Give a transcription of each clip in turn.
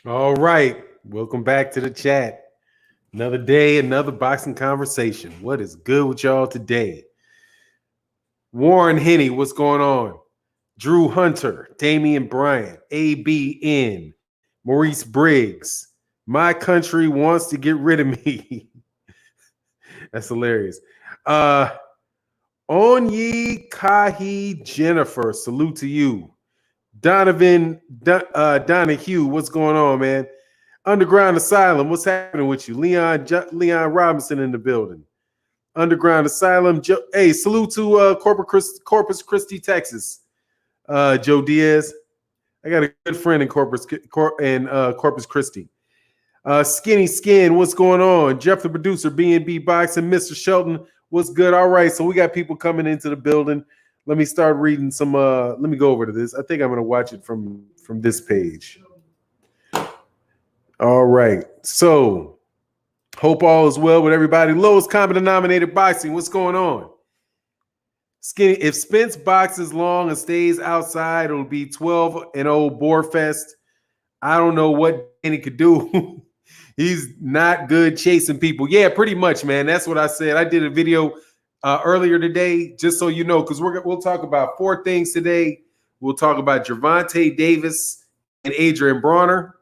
All right. Welcome back to the chat. Another day, another boxing conversation. What is good with y'all today? Warren Henney, what's going on? Drew Hunter, Damian Bryant, ABN, Maurice Briggs. My country wants to get rid of me. That's hilarious. Uh Onyi Kahi Jennifer, salute to you. Donovan Donahue, what's going on, man? Underground Asylum, what's happening with you? Leon Robinson in the building. Underground Asylum. Hey, salute to Corpus Christi, Texas. Joe Diaz. I got a good friend in Corpus Christi. Skinny Skin, what's going on? Jeff the producer, B&B Boxing, Mr. Shelton, what's good? All right, so we got people coming into the building. Let me start reading some. Let me go over to this. I think I'm going to watch it from this page. All right, so hope all is well with everybody. Lowest common denominator boxing. What's going on? Skinny. If Spence boxes long and stays outside, it'll be 12-0 Boarfest. I don't know what Danny could do. He's not good chasing people. Yeah, pretty much, man. That's what I said. I did a video earlier today, just so you know, because we'll talk about 4 things today. We'll talk about Gervonta Davis and Adrian Broner.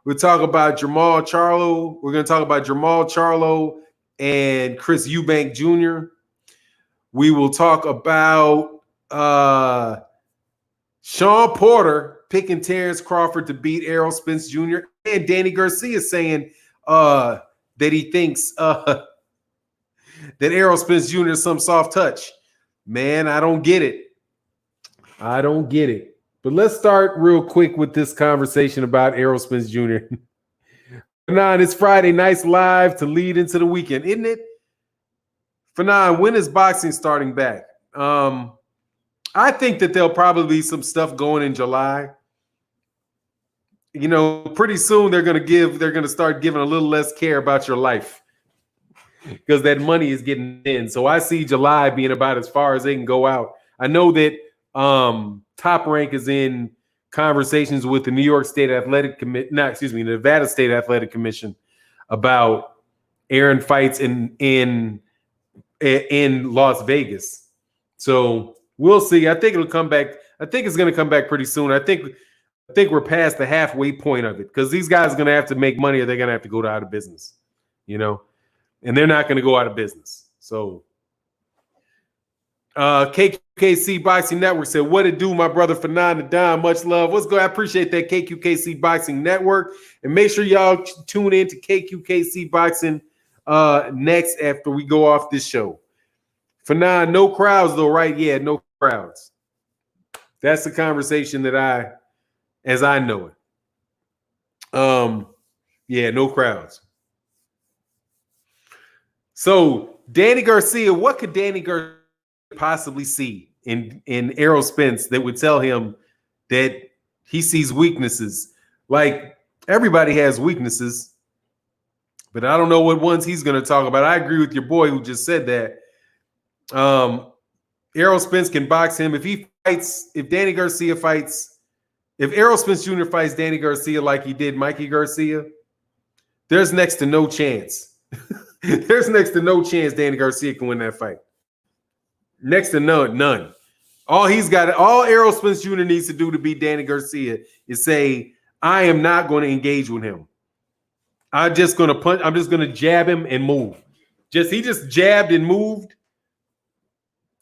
We'll talk about Jermell Charlo. We're going to talk about Jermell Charlo and Chris Eubank Jr. We will talk about Shawn Porter picking Terence Crawford to beat Errol Spence Jr. and Danny Garcia saying that he thinks that Errol Spence Jr. is some soft touch. Man, I don't get it. I don't get it. But let's start real quick with this conversation about Errol Spence Jr. Fanon, it's Friday. Nice live to lead into the weekend, isn't it? Fanon, when is boxing starting back? I think that there'll probably be some stuff going in July. You know, pretty soon they're going to start giving a little less care about your life because that money is getting in. So I see July being about as far as they can go out. I know that Top Rank is in conversations with the New York State Athletic Commission, Nevada State Athletic Commission about airing fights in Las Vegas. So we'll see. I think it'll come back. I think it's going to come back pretty soon. I think we're past the halfway point of it because these guys are going to have to make money or they're going to have to go out of business, you know, and they're not going to go out of business. So KQKC Boxing Network said, what it do, my brother Fanon the Don? Much love. What's good? I appreciate that, KQKC Boxing Network. And make sure y'all tune in to KQKC Boxing next after we go off this show. Fanon, no crowds though, right? Yeah, no crowds. That's the conversation that as I know it. Yeah, no crowds. So Danny Garcia, what could Danny Garcia possibly see in Errol Spence that would tell him that he sees weaknesses? Like, everybody has weaknesses, but I don't know what ones he's going to talk about. I agree with your boy who just said that. Errol Spence can box him if Errol Spence Jr. fights Danny Garcia like he did Mikey Garcia, there's next to no chance. There's next to no chance Danny Garcia can win that fight. Next to none. All Errol Spence Jr. needs to do to beat Danny Garcia is say, I am not going to engage with him. I'm just going to punch. I'm just going to jab him and move. He just jabbed and moved.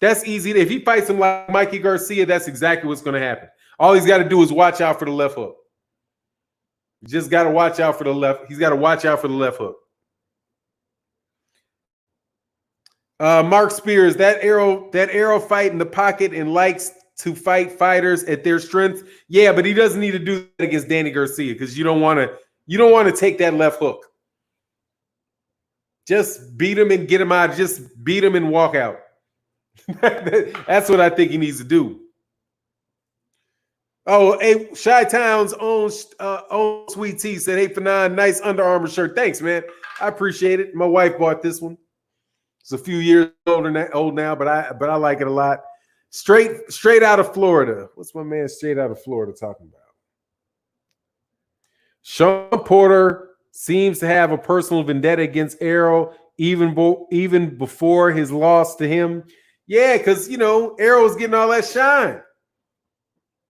That's easy. If he fights him like Mikey Garcia, that's exactly what's going to happen. All he's got to do is watch out for the left hook. You just got to watch out for the left. He's got to watch out for the left hook. Mark Spears, that arrow fight in the pocket and likes to fight fighters at their strength. Yeah, but he doesn't need to do that against Danny Garcia because you don't want to take that left hook. Just beat him and get him out. Just beat him and walk out. That's what I think he needs to do. Oh, hey, Chi-Town's own Sweet Tea said, hey, Fanon, nice Under Armour shirt. Thanks, man. I appreciate it. My wife bought this one. It's a few years old now, but I like it a lot. Straight out of Florida. What's my man straight out of Florida talking about? Shawn Porter seems to have a personal vendetta against Errol even before his loss to him. Yeah, because, Errol's getting all that shine.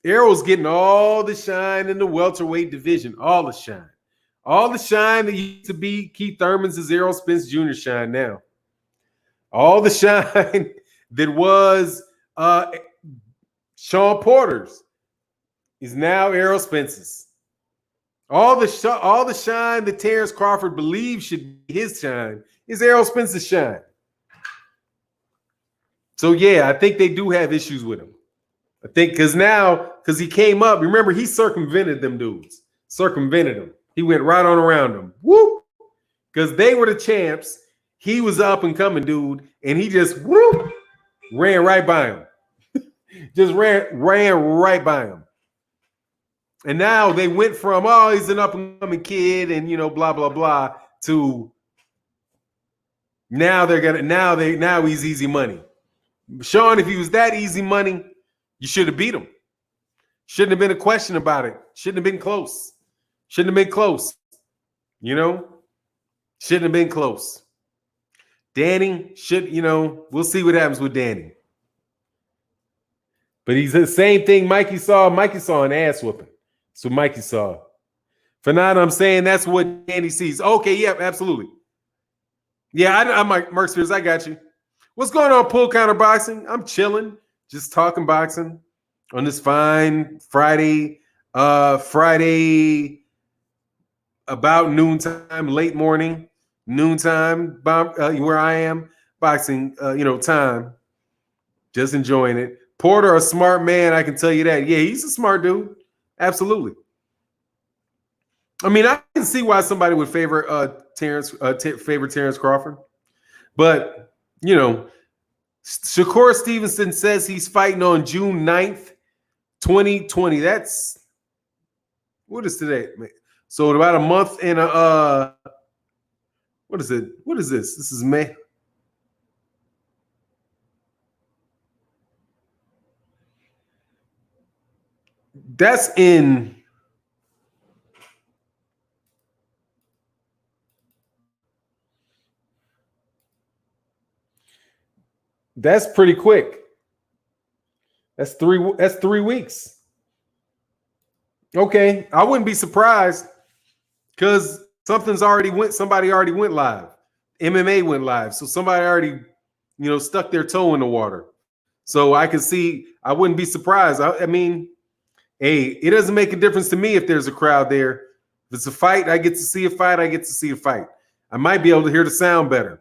Errol's getting all the shine in the welterweight division, all the shine. All the shine that used to be Keith Thurman's is Errol Spence Jr. shine now. All the shine that was Shawn Porter's is now Errol Spence's. All the shine that Terence Crawford believes should be his shine is Errol Spence's shine. So, yeah, I think they do have issues with him. I think because he came up, remember, he circumvented them dudes. Circumvented them. He went right on around them. Whoop! Because they were the champs. He was the up-and-coming dude, and he just, whoop, ran right by him. Just ran right by him. And now they went from, he's an up-and-coming kid and, blah, blah, blah, to now he's easy money. Shawn, if he was that easy money, you should have beat him. Shouldn't have been a question about it. Shouldn't have been close. Shouldn't have been close. Shouldn't have been close. Danny we'll see what happens with Danny. But he's the same thing Mikey saw. Mikey saw an ass whooping. That's what Mikey saw. For now, I'm saying that's what Danny sees. Okay, yeah, absolutely. Yeah, I'm like, Merc Spears, I got you. What's going on, Pull Counter Boxing? I'm chilling, just talking boxing on this fine Friday about noontime, late morning, noontime, where I am, boxing, time. Just enjoying it. Porter, a smart man, I can tell you that. Yeah, he's a smart dude. Absolutely. I mean, I can see why somebody would favor Terence Crawford. But, Shakur Stevenson says he's fighting on June 9th, 2020. What is today? So in about a month and what is it? What is this? This is May. That's pretty quick. That's 3 weeks. Okay, I wouldn't be surprised because somebody already went live. MMA went live. So somebody already, stuck their toe in the water. So I can see, I wouldn't be surprised. I mean, hey, it doesn't make a difference to me if there's a crowd there. If it's a fight, I get to see a fight. I get to see a fight. I might be able to hear the sound better.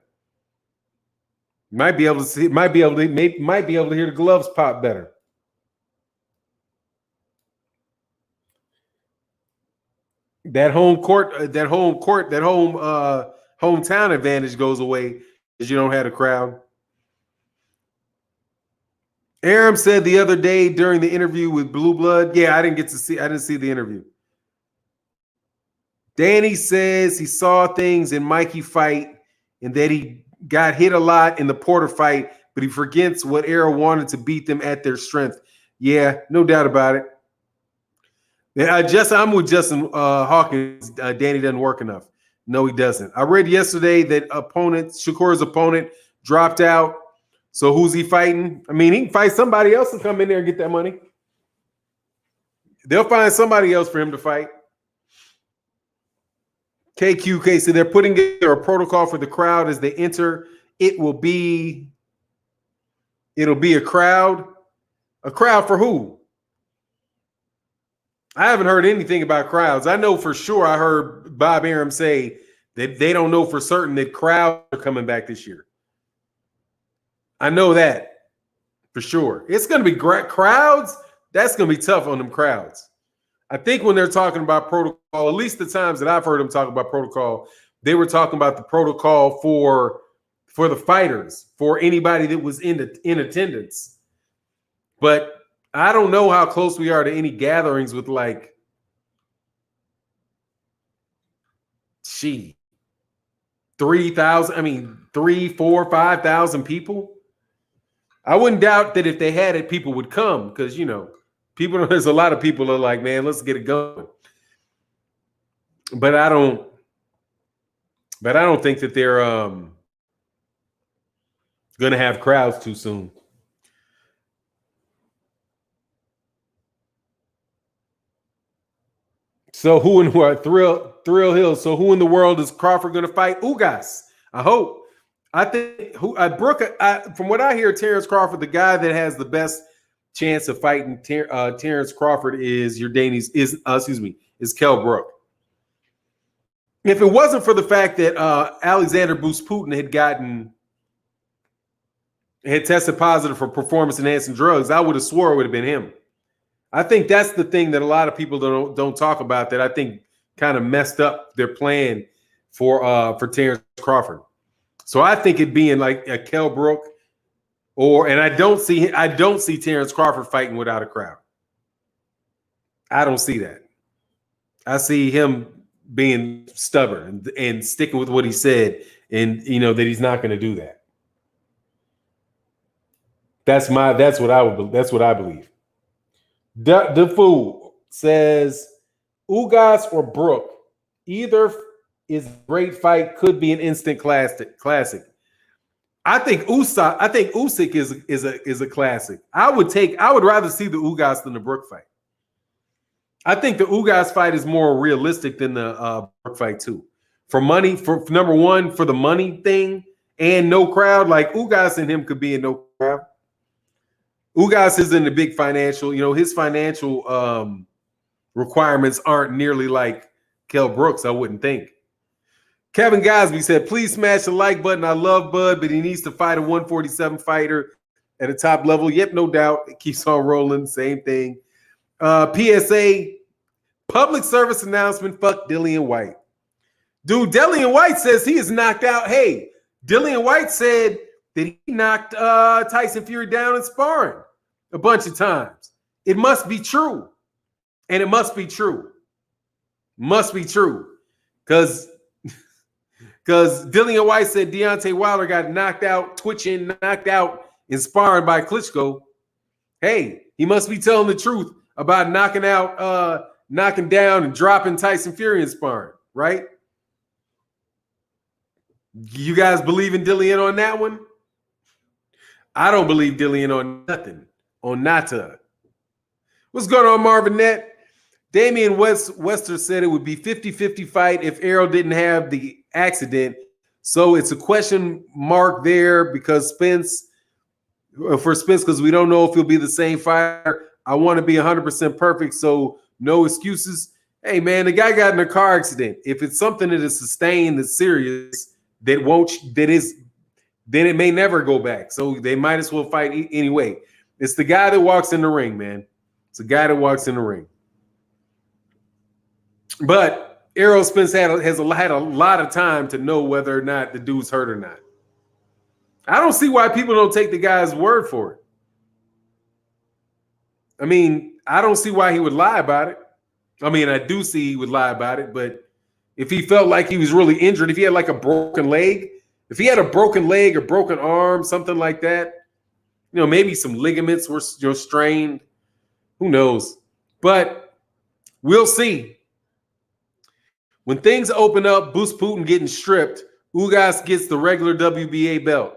Might be able to hear the gloves pop better. That hometown advantage goes away because you don't have a crowd. Aram said the other day during the interview with Blue Blood, I didn't see the interview. Danny says he saw things in Mikey fight and that he got hit a lot in the Porter fight, but he forgets what Errol wanted to beat them at their strength. Yeah, no doubt about it. I'm with Justin Hawkins. Danny doesn't work enough. No, he doesn't. I read yesterday that Shakur's opponent dropped out. So who's he fighting? I mean, he can fight somebody else to come in there and get that money. They'll find somebody else for him to fight. KQK, so they're putting together a protocol for the crowd as they enter. It'll be a crowd. A crowd for who? I haven't heard anything about crowds. I know for sure I heard Bob Arum say that they don't know for certain that crowds are coming back this year. I know that for sure. It's going to be great. Crowds, that's going to be tough on them crowds. I think when they're talking about protocol, at least the times that I've heard them talk about protocol, they were talking about the protocol for the fighters, for anybody that was in attendance. But I don't know how close we are to any gatherings with 3,000, 3, 4, 5,000 people. I wouldn't doubt that if they had it, people would come because, there's a lot of people that are like, man, let's get it going. But I don't think that they're gonna have crowds too soon. So who in what Thrill Hill? So who in the world is Crawford going to fight? Ugas. I hope. I think Brooke. From what I hear, Terence Crawford, the guy that has the best chance of fighting Terence Crawford is is Kell Brook. If it wasn't for the fact that Alexander Putin had tested positive for performance enhancing drugs, I would have swore it would have been him. I think that's the thing that a lot of people don't talk about, that I think kind of messed up their plan for Terence Crawford. So I think it being like a Kell Brook, and I don't see Terence Crawford fighting without a crowd. I don't see that. I see him being stubborn and sticking with what he said, and that he's not going to do that. That's what I believe. The Fool says Ugas or Brook, either is a great fight, could be an instant classic. I think Usyk is a classic. I would rather see the Ugas than the Brook fight. I think the Ugas fight is more realistic than the Brook fight too. For money, for number one, for the money thing and no crowd, like Ugas and him could be in no crowd. Ugas is in the big financial, his financial requirements aren't nearly like Kell Brook's, I wouldn't think. Kevin Gosby said, please smash the like button. I love Bud, but he needs to fight a 147 fighter at a top level. Yep, no doubt. It keeps on rolling. Same thing. PSA, public service announcement, fuck Dillian White. Dude, Dillian White says he is knocked out. Hey, Dillian White said that he knocked Tyson Fury down in sparring a bunch of times. It must be true. And it must be true. Must be true. Because Dillian White said Deontay Wilder got knocked out in sparring by Klitschko. Hey, he must be telling the truth about knocking down and dropping Tyson Fury in sparring, right? You guys believe in Dillian on that one? I don't believe Dillian on nothing. On nata. What's going on, Marvin Net? Damian Wester said it would be 50-50 fight if Errol didn't have the accident. So it's a question mark there because Spence, because we don't know if he'll be the same fighter. I want to be 100% perfect, so no excuses. Hey, man, the guy got in a car accident. If it's something that is sustained, that's serious, then it may never go back. So they might as well fight anyway. It's the guy that walks in the ring, man. It's the guy that walks in the ring. But Errol Spence had a lot of time to know whether or not the dude's hurt or not. I don't see why people don't take the guy's word for it. I mean, I don't see why he would lie about it. I mean, I do see he would lie about it, but if he felt like he was really injured, if he had like a broken leg, if he had a broken leg or broken arm, something like that, maybe some ligaments were strained. Who knows? But we'll see. When things open up, Boost Putin getting stripped, Ugas gets the regular WBA belt.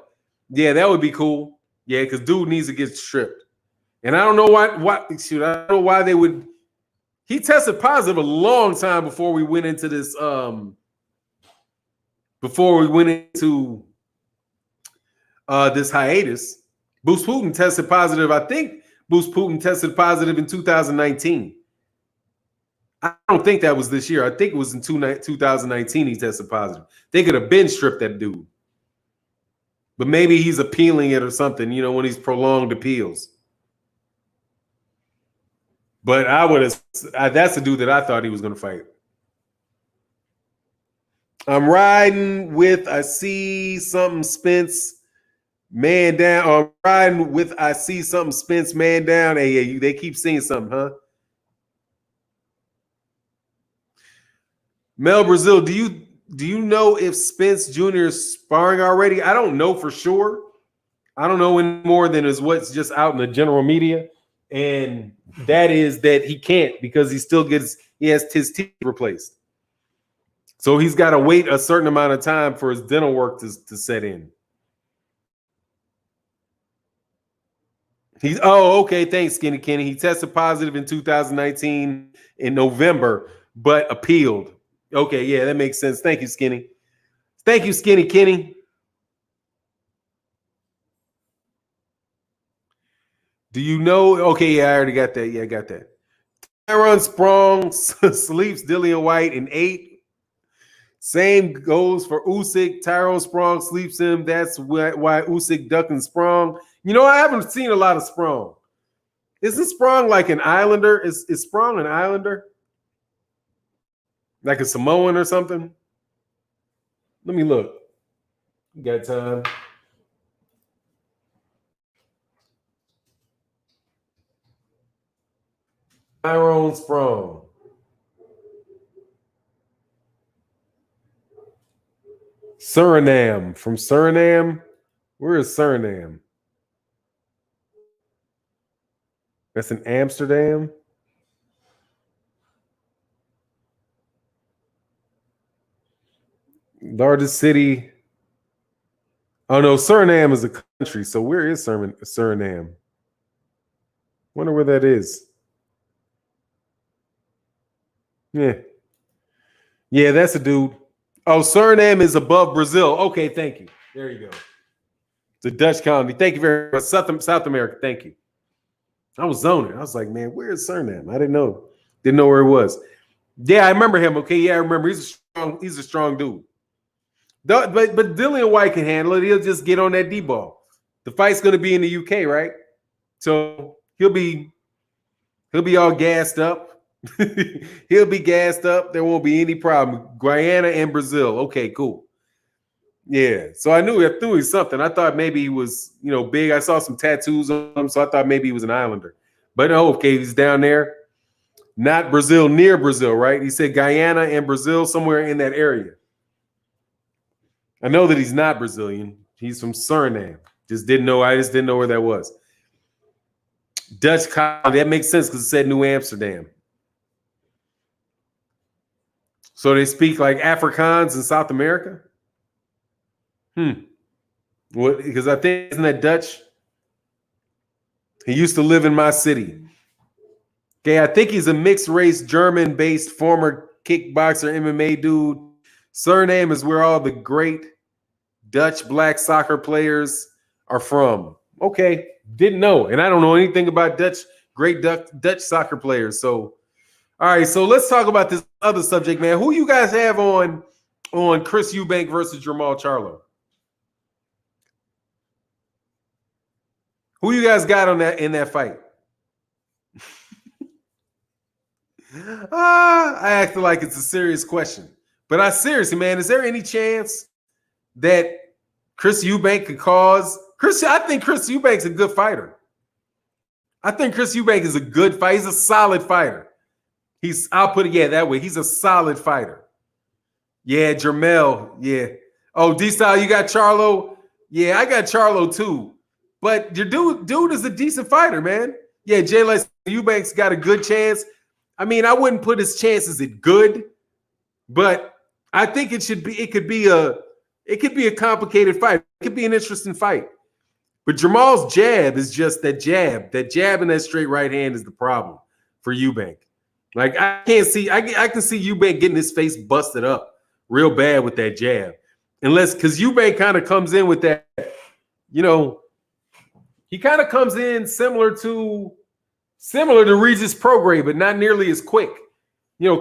Yeah, that would be cool. Yeah, because dude needs to get stripped. And I don't know I don't know why they would. He tested positive a long time before we went into this. Before we went into this hiatus, Boost Putin tested positive. I think Boost Putin tested positive in 2019. I don't think that was this year. I think it was in 2019 he tested positive. They could have been stripped that dude. But maybe he's appealing it or something, when he's prolonged appeals. But that's the dude that I thought he was going to fight. I'm riding with, I see something Spence, man down. I'm riding with, I see something Spence, man down. Hey, they keep seeing something, huh? Mel Brazil, do you know if Spence Jr. is sparring already? I don't know for sure. I don't know any more than is what's just out in the general media. And that is that he can't because he has his teeth replaced. So he's got to wait a certain amount of time for his dental work to set in. Okay. Thanks, Skinny Kenny. He tested positive in 2019 in November, but appealed. Okay, yeah, that makes sense. Thank you, Skinny. Thank you, Skinny Kenny. Do you know? Okay, yeah, I already got that. Yeah, I got that. Tyron Sprong sleeps Dillian White in 8. Same goes for Usyk. Tyrone Sprong sleeps him. That's why Usyk ducking Sprong. You know, I haven't seen a lot of Sprong. Isn't Sprong like an Islander? Is Sprong an Islander? Like a Samoan or something? Let me look. You got time? Tyrone Sprong. Suriname. From Suriname? Where is Suriname? That's in Amsterdam? Largest city. Oh no, Suriname is a country. So where is Suriname? Wonder where that is. Yeah. Yeah, that's a dude. Oh, Suriname is above Brazil. Okay, thank you. There you go. It's a Dutch colony. Thank you very much. South America. Thank you. I was zoning. I was like, man, where is Suriname? I didn't know. Didn't know where it was. Yeah, I remember him. Okay, yeah, I remember. He's a strong dude. But Dillian White can handle it. He'll just get on that D ball. The fight's going to be in the UK, right? So he'll be all gassed up. He'll be gassed up. There won't be any problem. Guyana and Brazil. Okay, cool. Yeah. So I knew he was something. I thought maybe he was, big. I saw some tattoos on him, so I thought maybe he was an Islander. But no, okay, he's down there. Not Brazil, near Brazil, right? He said Guyana and Brazil, somewhere in that area. I know that he's not Brazilian. He's from Suriname. I just didn't know where that was. Dutch colony. That makes sense because it said New Amsterdam. So they speak like Afrikaans in South America? What? Because I think, isn't that Dutch? He used to live in my city. Okay, I think he's a mixed race, German-based former kickboxer, MMA dude. Suriname is where all the great Dutch black soccer players are from. Okay, didn't know. And I don't know anything about great Dutch soccer players. So, all right, so let's talk about this other subject, man. Who you guys have on Chris Eubank versus Jermell Charlo? Who you guys got in that fight? I acted like it's a serious question. But seriously, man, is there any chance that Chris Eubank could cause I think Chris Eubank's a good fighter. I think Chris Eubank is a good fighter. He's a solid fighter. I'll put it that way. He's a solid fighter. Yeah, Jermell. Yeah. Oh, D-Style, you got Charlo? Yeah, I got Charlo too. But your dude is a decent fighter, man. Yeah, Jalen Eubank's got a good chance. I mean, I wouldn't put his chances at good, but I think it could be a complicated fight. It could be an interesting fight. But Jermell's jab is just that jab. That jab and that straight right hand is the problem for Eubank. Like I can see Eubank getting his face busted up real bad with that jab. Because Eubank kind of comes in with that, he kind of comes in similar to Regis Prograis, but not nearly as quick.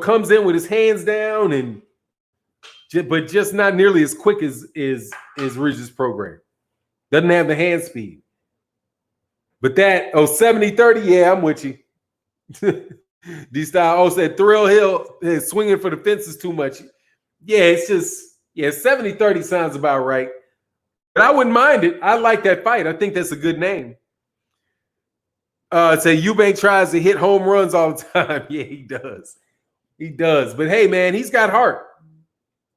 Comes in with his hands down but just not nearly as quick as Regis Prograis. Doesn't have the hand speed. But 70-30, yeah, I'm with you. D-Style said Thrill Hill is swinging for the fences too much. Yeah, it's just, 70-30 sounds about right. But I wouldn't mind it. I like that fight. I think that's a good name. Say Eubank tries to hit home runs all the time. Yeah, he does. He does. But hey, man, he's got heart.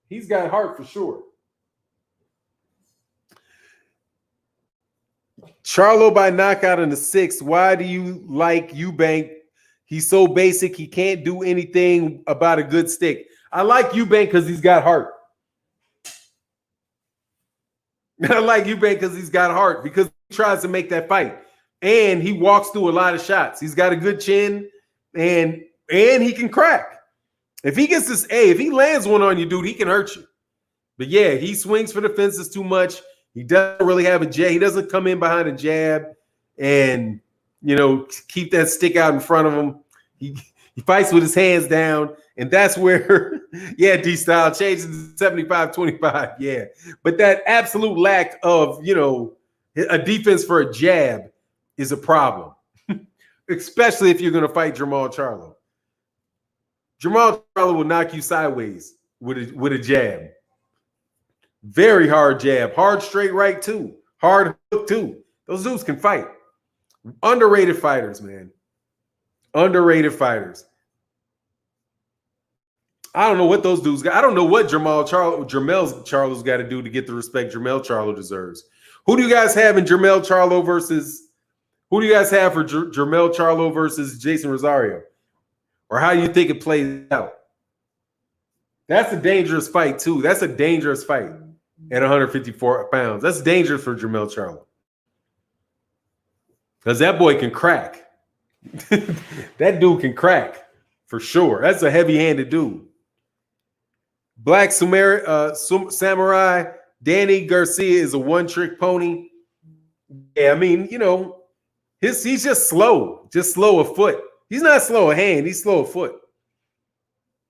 He's got heart for sure. Charlo by knockout in the 6th. Why do you like Eubank He's so basic. He can't do anything about a good stick. I like Eubank because he's got heart. I like Eubank because he's got heart, because he tries to make that fight. And he walks through a lot of shots. He's got a good chin, and he can crack. If he gets this, if he lands one on you, dude, he can hurt you. But yeah, he swings for the fences too much. He doesn't really have a jab. He doesn't come in behind a jab and, keep that stick out in front of him. He fights with his hands down, and that's where, D-Style changes to 75-25, yeah. But that absolute lack of, a defense for a jab is a problem, especially if you're going to fight Jermell Charlo. Jermell Charlo will knock you sideways with a jab. Very hard jab. Hard straight right, too. Hard hook, too. Those dudes can fight. Underrated fighters, man. Underrated fighters. I don't know what those dudes got. I don't know what Jermell Charlo's got to do to get the respect Jermell Charlo deserves. Who do you guys have in Jermell Charlo versus – who do you guys have for Jermell Charlo versus Jason Rosario? Or how do you think it plays out? That's a dangerous fight, too. That's a dangerous fight at 154 pounds. That's dangerous for Jermell Charlo. Because that boy can crack. That dude can crack, for sure. That's a heavy-handed dude. Black Samurai, Danny Garcia is a one-trick pony. Yeah, I mean, he's just slow of foot. He's not slow of hand. He's slow of foot.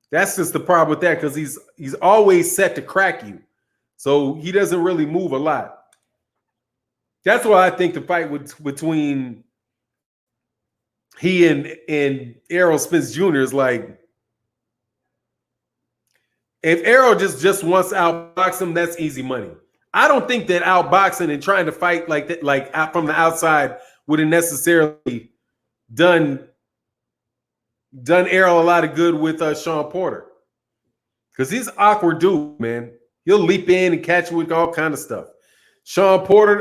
That's just the problem with that, because he's always set to crack you. So he doesn't really move a lot. That's why I think the fight between he and Errol Spence Jr. is like, if Errol just wants to outbox him, that's easy money. I don't think that outboxing and trying to fight like that, like from the outside, would have necessarily done Errol a lot of good with Shawn Porter, because he's an awkward dude, man. He'll leap in and catch you with all kind of stuff. Shawn Porter,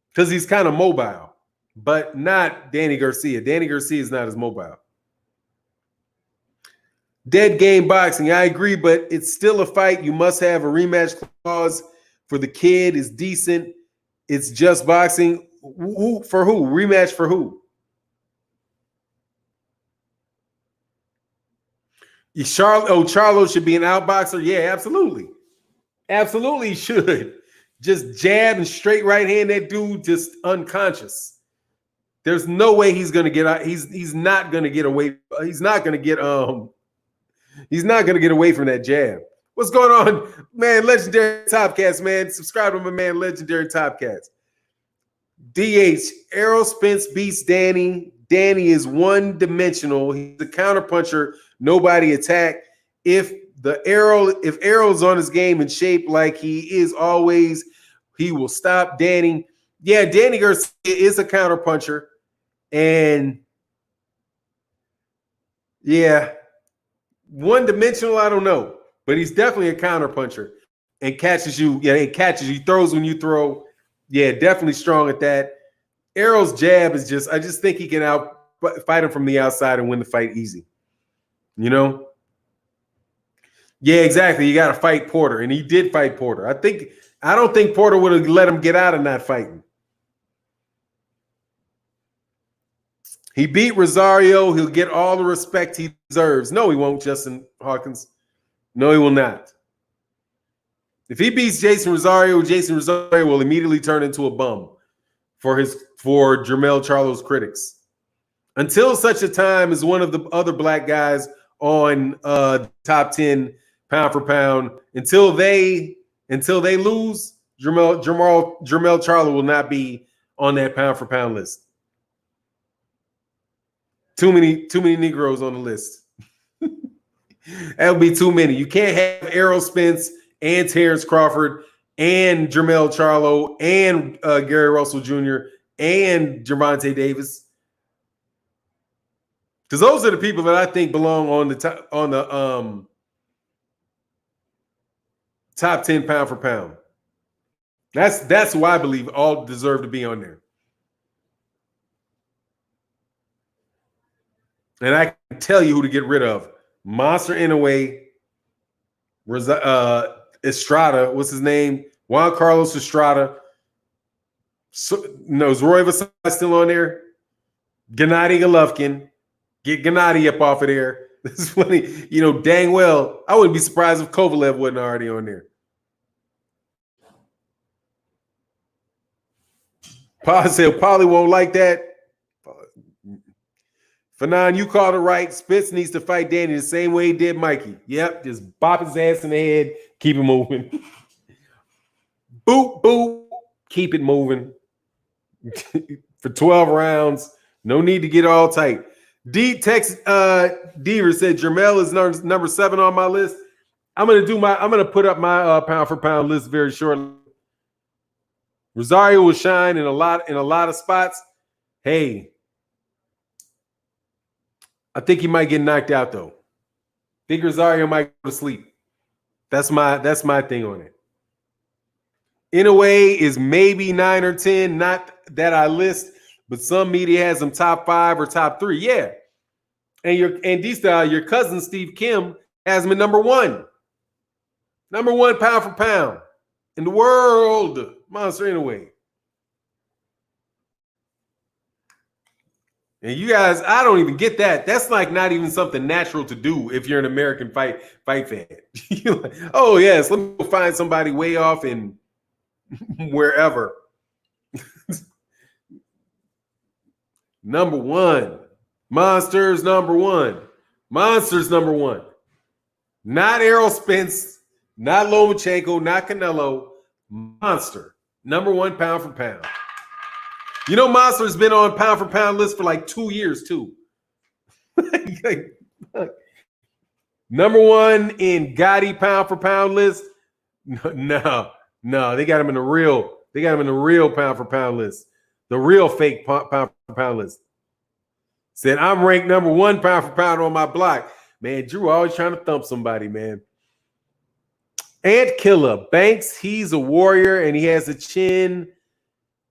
because he's kind of mobile, but not Danny Garcia. Danny Garcia is not as mobile. Dead game boxing, I agree, but it's still a fight. You must have a rematch clause. For the kid is decent. It's just boxing. For who? Rematch for who? Charlo should be an outboxer. Yeah, absolutely. Absolutely he should. Just jab and straight right hand that dude, just unconscious. There's no way he's gonna get out. He's not gonna get away. He's not gonna get away from that jab. What's going on, man? Legendary Topcats, man. Subscribe to my man, Legendary Topcats. DH, Errol Spence beats Danny. Danny is one-dimensional. He's a counterpuncher. Nobody attack. If Errol's on his game and shape like he is always, he will stop Danny. Yeah, Danny Garcia is a counterpuncher. And yeah, one-dimensional, I don't know. But he's definitely a counterpuncher and catches you. Yeah, he catches you. He throws when you throw. Yeah, definitely strong at that. Errol's jab is I just think he can fight him from the outside and win the fight easy. Yeah, exactly. You got to fight Porter, and he did fight Porter. I don't think Porter would have let him get out of not fighting. He beat Rosario. He'll get all the respect he deserves. No, he won't, Justin Hawkins. No, he will not. If he beats Jason Rosario will immediately turn into a bum for Jermell Charlo's critics. Until such a time as one of the other black guys on top 10 pound for pound, until they lose, Jermell Charlo will not be on that pound for pound list. Too many Negroes on the list. That would be too many. You can't have Errol Spence and Terence Crawford and Jermell Charlo and Gary Russell Jr. and Gervonta Davis, because those are the people that I think belong on the top 10 pound for pound. That's who I believe all deserve to be on there. And I can tell you who to get rid of. Monster Inoue, Estrada, what's his name? Juan Carlos Estrada. Is Roy Vasai still on there? Gennady Golovkin. Get Gennady up off of there. This is funny. Dang well, I wouldn't be surprised if Kovalev wasn't already on there. Pa said Paulie won't like that. Fanon, you called it right. Spence needs to fight Danny the same way he did Mikey. Yep, just bop his ass in the head, keep it moving. Boop, boop, keep it moving. For 12 rounds. No need to get all tight. Deaver said Jermell is number 7 on my list. I'm gonna put up my pound for pound list very shortly. Rosario will shine in a lot of spots. Hey, I think he might get knocked out though. I think Rosario might go to sleep. That's my thing on it. Inoue is maybe 9 or 10, not that I list, but some media has him top 5 or top 3. Yeah. And D-Style, your cousin Steve Kim has him at number 1. Number 1 pound for pound in the world. Monster Inoue. And you guys, I don't even get that. That's like not even something natural to do if you're an American fight fan. You're like, oh yes, let me go find somebody way off in wherever. Number 1. Monsters number 1. Monsters number 1. Not Errol Spence, not Lomachenko, not Canelo. Monster. Number 1 pound for pound. Monster's been on pound for pound list for like 2 years too. Number 1 in Gotti pound for pound list. No, they got him in the real. They got him in the real pound for pound list. The real fake pound for pound list. Said I'm ranked number 1 pound for pound on my block. Man, Drew always trying to thump somebody, man. Ant Killer Banks, he's a warrior and he has a chin.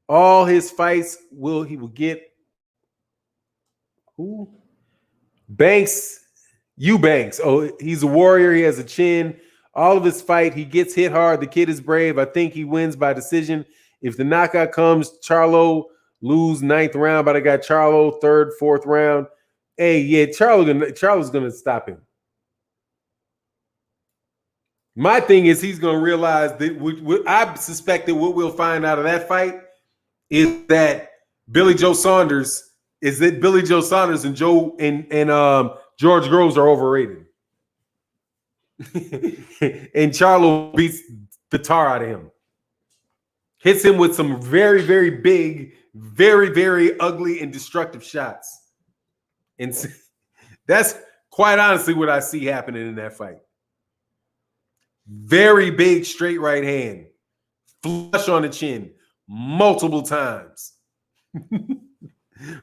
All his fights he will get who? Banks, Eubanks. Oh, he's a warrior. He has a chin. All of his fight, he gets hit hard. The kid is brave. I think he wins by decision. If the knockout comes, Charlo lose 9th round, but I got Charlo 3rd, 4th round. Hey, yeah, Charlo's gonna stop him. My thing is he's gonna realize that I suspect that what we'll find out of that fight is that Billy Joe Saunders and George Groves are overrated. And Charlo beats the tar out of him. Hits him with some very, very big, very, very ugly and destructive shots. And that's quite honestly what I see happening in that fight. Very big straight right hand. Flush on the chin. Multiple times.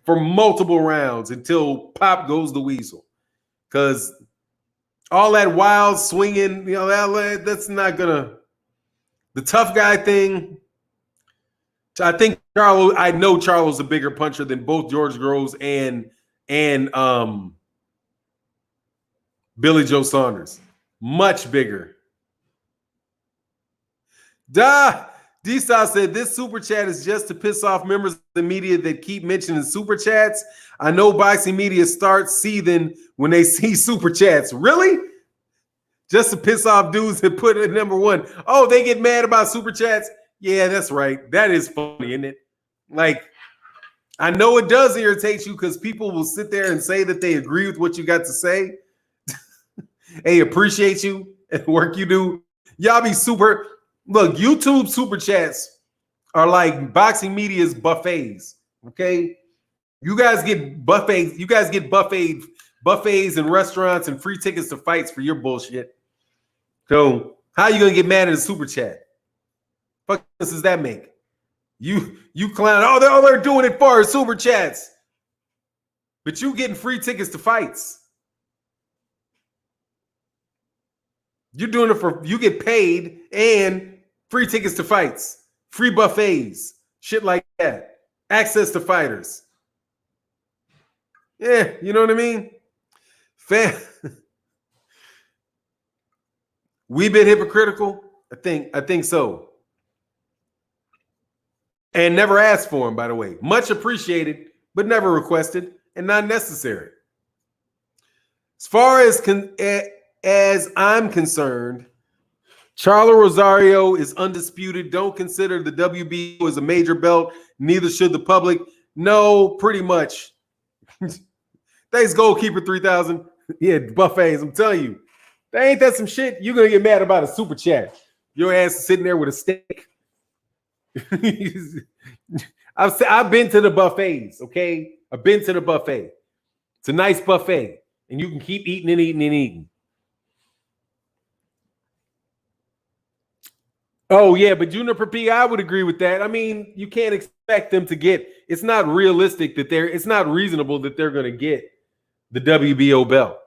For multiple rounds until pop goes the weasel. Because all that wild swinging, that's not gonna. The tough guy thing. I think I know Charlo's a bigger puncher than both George Groves and Billy Joe Saunders. Much bigger. D-Star said this super chat is just to piss off members of the media that keep mentioning super chats. I know boxing media starts seething when they see super chats. Really? Just to piss off dudes that put it at number 1. Oh, they get mad about super chats? Yeah, that's right. That is funny, isn't it? Like, I know it does irritate you because people will sit there and say that they agree with what you got to say. Hey, appreciate you and the work you do. Y'all be super. Look, YouTube super chats are like boxing media's buffets. Okay, you guys get buffets. You guys get buffets and restaurants and free tickets to fights for your bullshit. So how are you gonna get mad at a super chat? Fuck does that make? You clown. Oh, they're doing it for super chats, but you getting free tickets to fights. You're doing it for you get paid and free tickets to fights, free buffets, shit like that, access to fighters. Yeah, you know what I mean? We been hypocritical? I think so. And never asked for him, by the way. Much appreciated, but never requested and not necessary. As far as I'm concerned, Charlo Rosario is undisputed. Don't consider the WBO as a major belt. Neither should the public. No, pretty much. Thanks, Goalkeeper 3000. Yeah, buffets. I'm telling you, ain't that some shit? You're gonna get mad about a super chat. Your ass is sitting there with a steak. I've been to the buffets. Okay, I've been to the buffet. It's a nice buffet, and you can keep eating and eating and eating. Oh, yeah, but Juniper P, I would agree with that. I mean, you can't expect them to get, it's not realistic that it's not reasonable that they're going to get the WBO belt.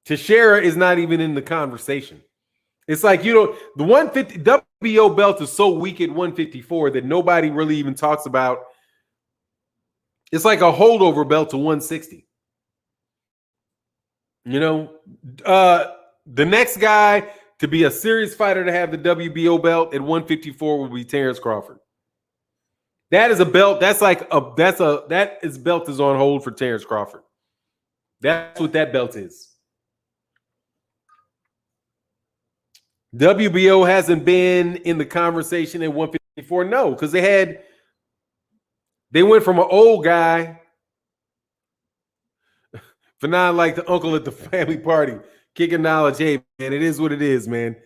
Teixeira is not even in the conversation. It's like, the 150 WBO belt is so weak at 154 that nobody really even talks about. It's like a holdover belt to 160. The next guy to be a serious fighter to have the WBO belt at 154 will be Terence Crawford. That is a belt. That belt is on hold for Terence Crawford. That's what that belt is. WBO hasn't been in the conversation at 154. No, because they went from an old guy, for not like the uncle at the family party, kicking knowledge. Hey, man, it is what it is, man.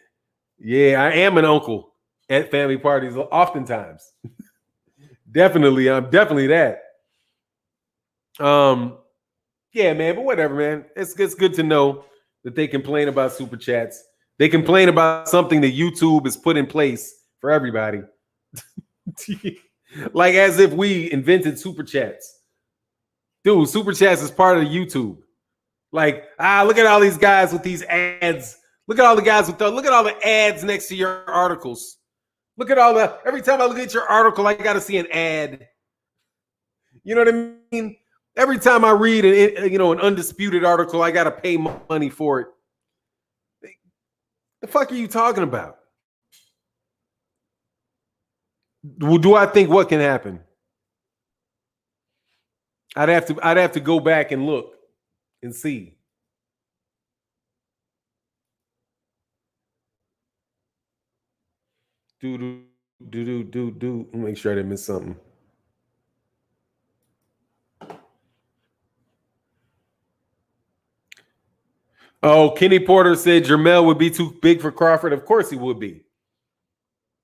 Yeah, I am an uncle at family parties oftentimes. Definitely, I'm definitely that. Yeah, man, but whatever, man. It's good to know that they complain about super chats. They complain about something that YouTube has put in place for everybody. Like as if we invented super chats. Dude, super chats is part of YouTube. Like, look at all these guys with these ads. Look at all the guys look at all the ads next to your articles. Look at every time I look at your article, I got to see an ad. You know what I mean? Every time I read an undisputed article, I got to pay money for it. The fuck are you talking about? Do I think what can happen? I'd have to go back and look and see. Do. Make sure I didn't miss something. Oh, Kenny Porter said Jermell would be too big for Crawford. Of course he would be.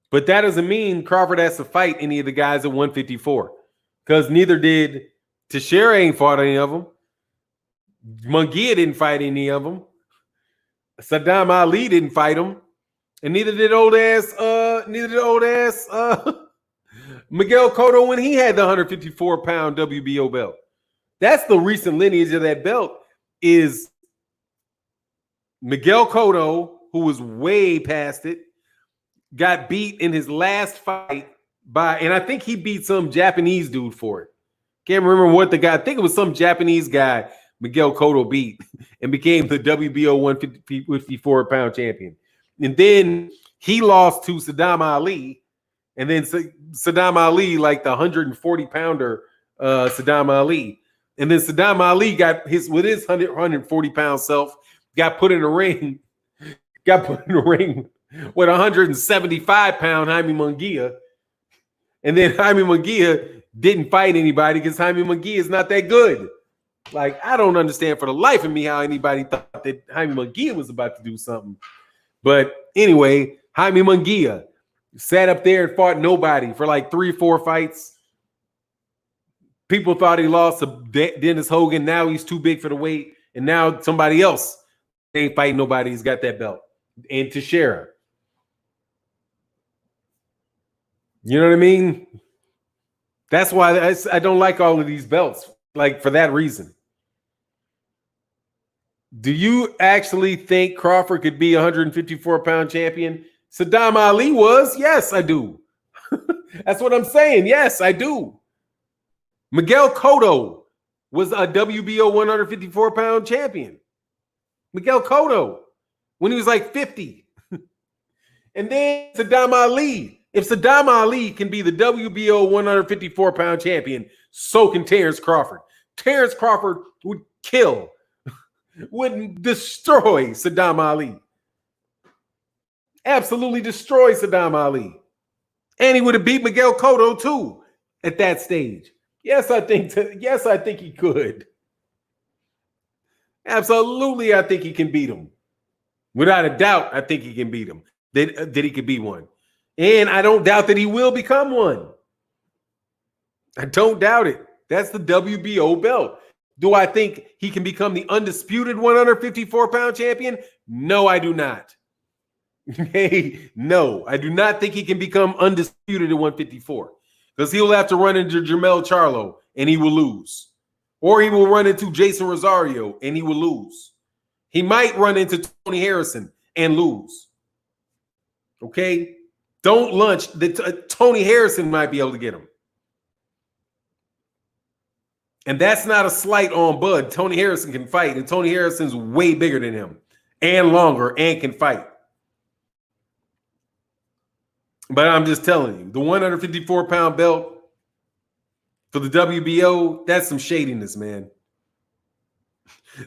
But that doesn't mean Crawford has to fight any of the guys at 154. Because neither did Teixeira ain't fought any of them. Munguia didn't fight any of them. Saddam Ali didn't fight him. And neither did old ass Miguel Cotto when he had the 154-pound WBO belt. That's the recent lineage of that belt is Miguel Cotto, who was way past it, got beat in his last fight and I think he beat some Japanese dude for it. Can't remember what the guy, I think it was some Japanese guy Miguel Cotto beat and became the WBO 154-pound champion. And then he lost to Saddam Ali. And then Saddam Ali, like the 140-pounder Saddam Ali. And then Saddam Ali got with his 140-pound self, got put in a ring with 175-pound Jaime Munguia. And then Jaime Munguia didn't fight anybody because Jaime Munguia is not that good. Like, I don't understand for the life of me how anybody thought that Jaime Munguia was about to do something. But anyway, Jaime Munguia sat up there and fought nobody for like 3 or 4 fights. People thought he lost to Dennis Hogan. Now he's too big for the weight. And now somebody else ain't fighting nobody. He's got that belt. And Teixeira. You know what I mean? That's why I don't like all of these belts. Like, for that reason. Do you actually think Crawford could be a 154-pound champion? Saddam Ali was? Yes, I do. That's what I'm saying. Yes, I do. Miguel Cotto was a WBO 154-pound champion. Miguel Cotto, when he was like 50. And then Saddam Ali. If Saddam Ali can be the WBO 154-pound champion, so can Terence Crawford. Terence Crawford would kill, would destroy Saddam Ali. Absolutely destroy Saddam Ali. And he would have beat Miguel Cotto too at that stage. Yes, I think he could. Absolutely, I think he can beat him. Without a doubt, I think he can beat him. That he could be one. And I don't doubt that he will become one. I don't doubt it. That's the WBO belt. Do I think he can become the undisputed 154-pound champion? No, I do not. Hey, no, I do not think he can become undisputed at 154 because he will have to run into Jermell Charlo and he will lose. Or he will run into Jason Rosario and he will lose. He might run into Tony Harrison and lose. Okay? Don't lunch. Tony Harrison might be able to get him. And that's not a slight on Bud. Tony Harrison can fight, and Tony Harrison's way bigger than him and longer and can fight. But I'm just telling you, the 154-pound belt for the WBO, that's some shadiness, man.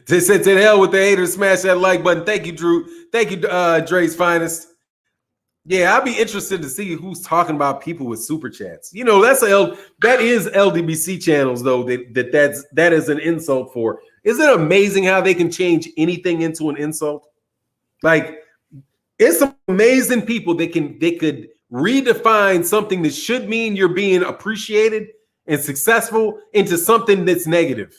They said to hell with the haters, smash that like button. Thank you, Drew. Thank you, Dre's Finest. Yeah, I'll be interested to see who's talking about people with super chats. You know, that is LDBC channels, though, that is an insult for. Isn't it amazing how they can change anything into an insult? Like, it's some amazing people they could redefine something that should mean you're being appreciated and successful into something that's negative.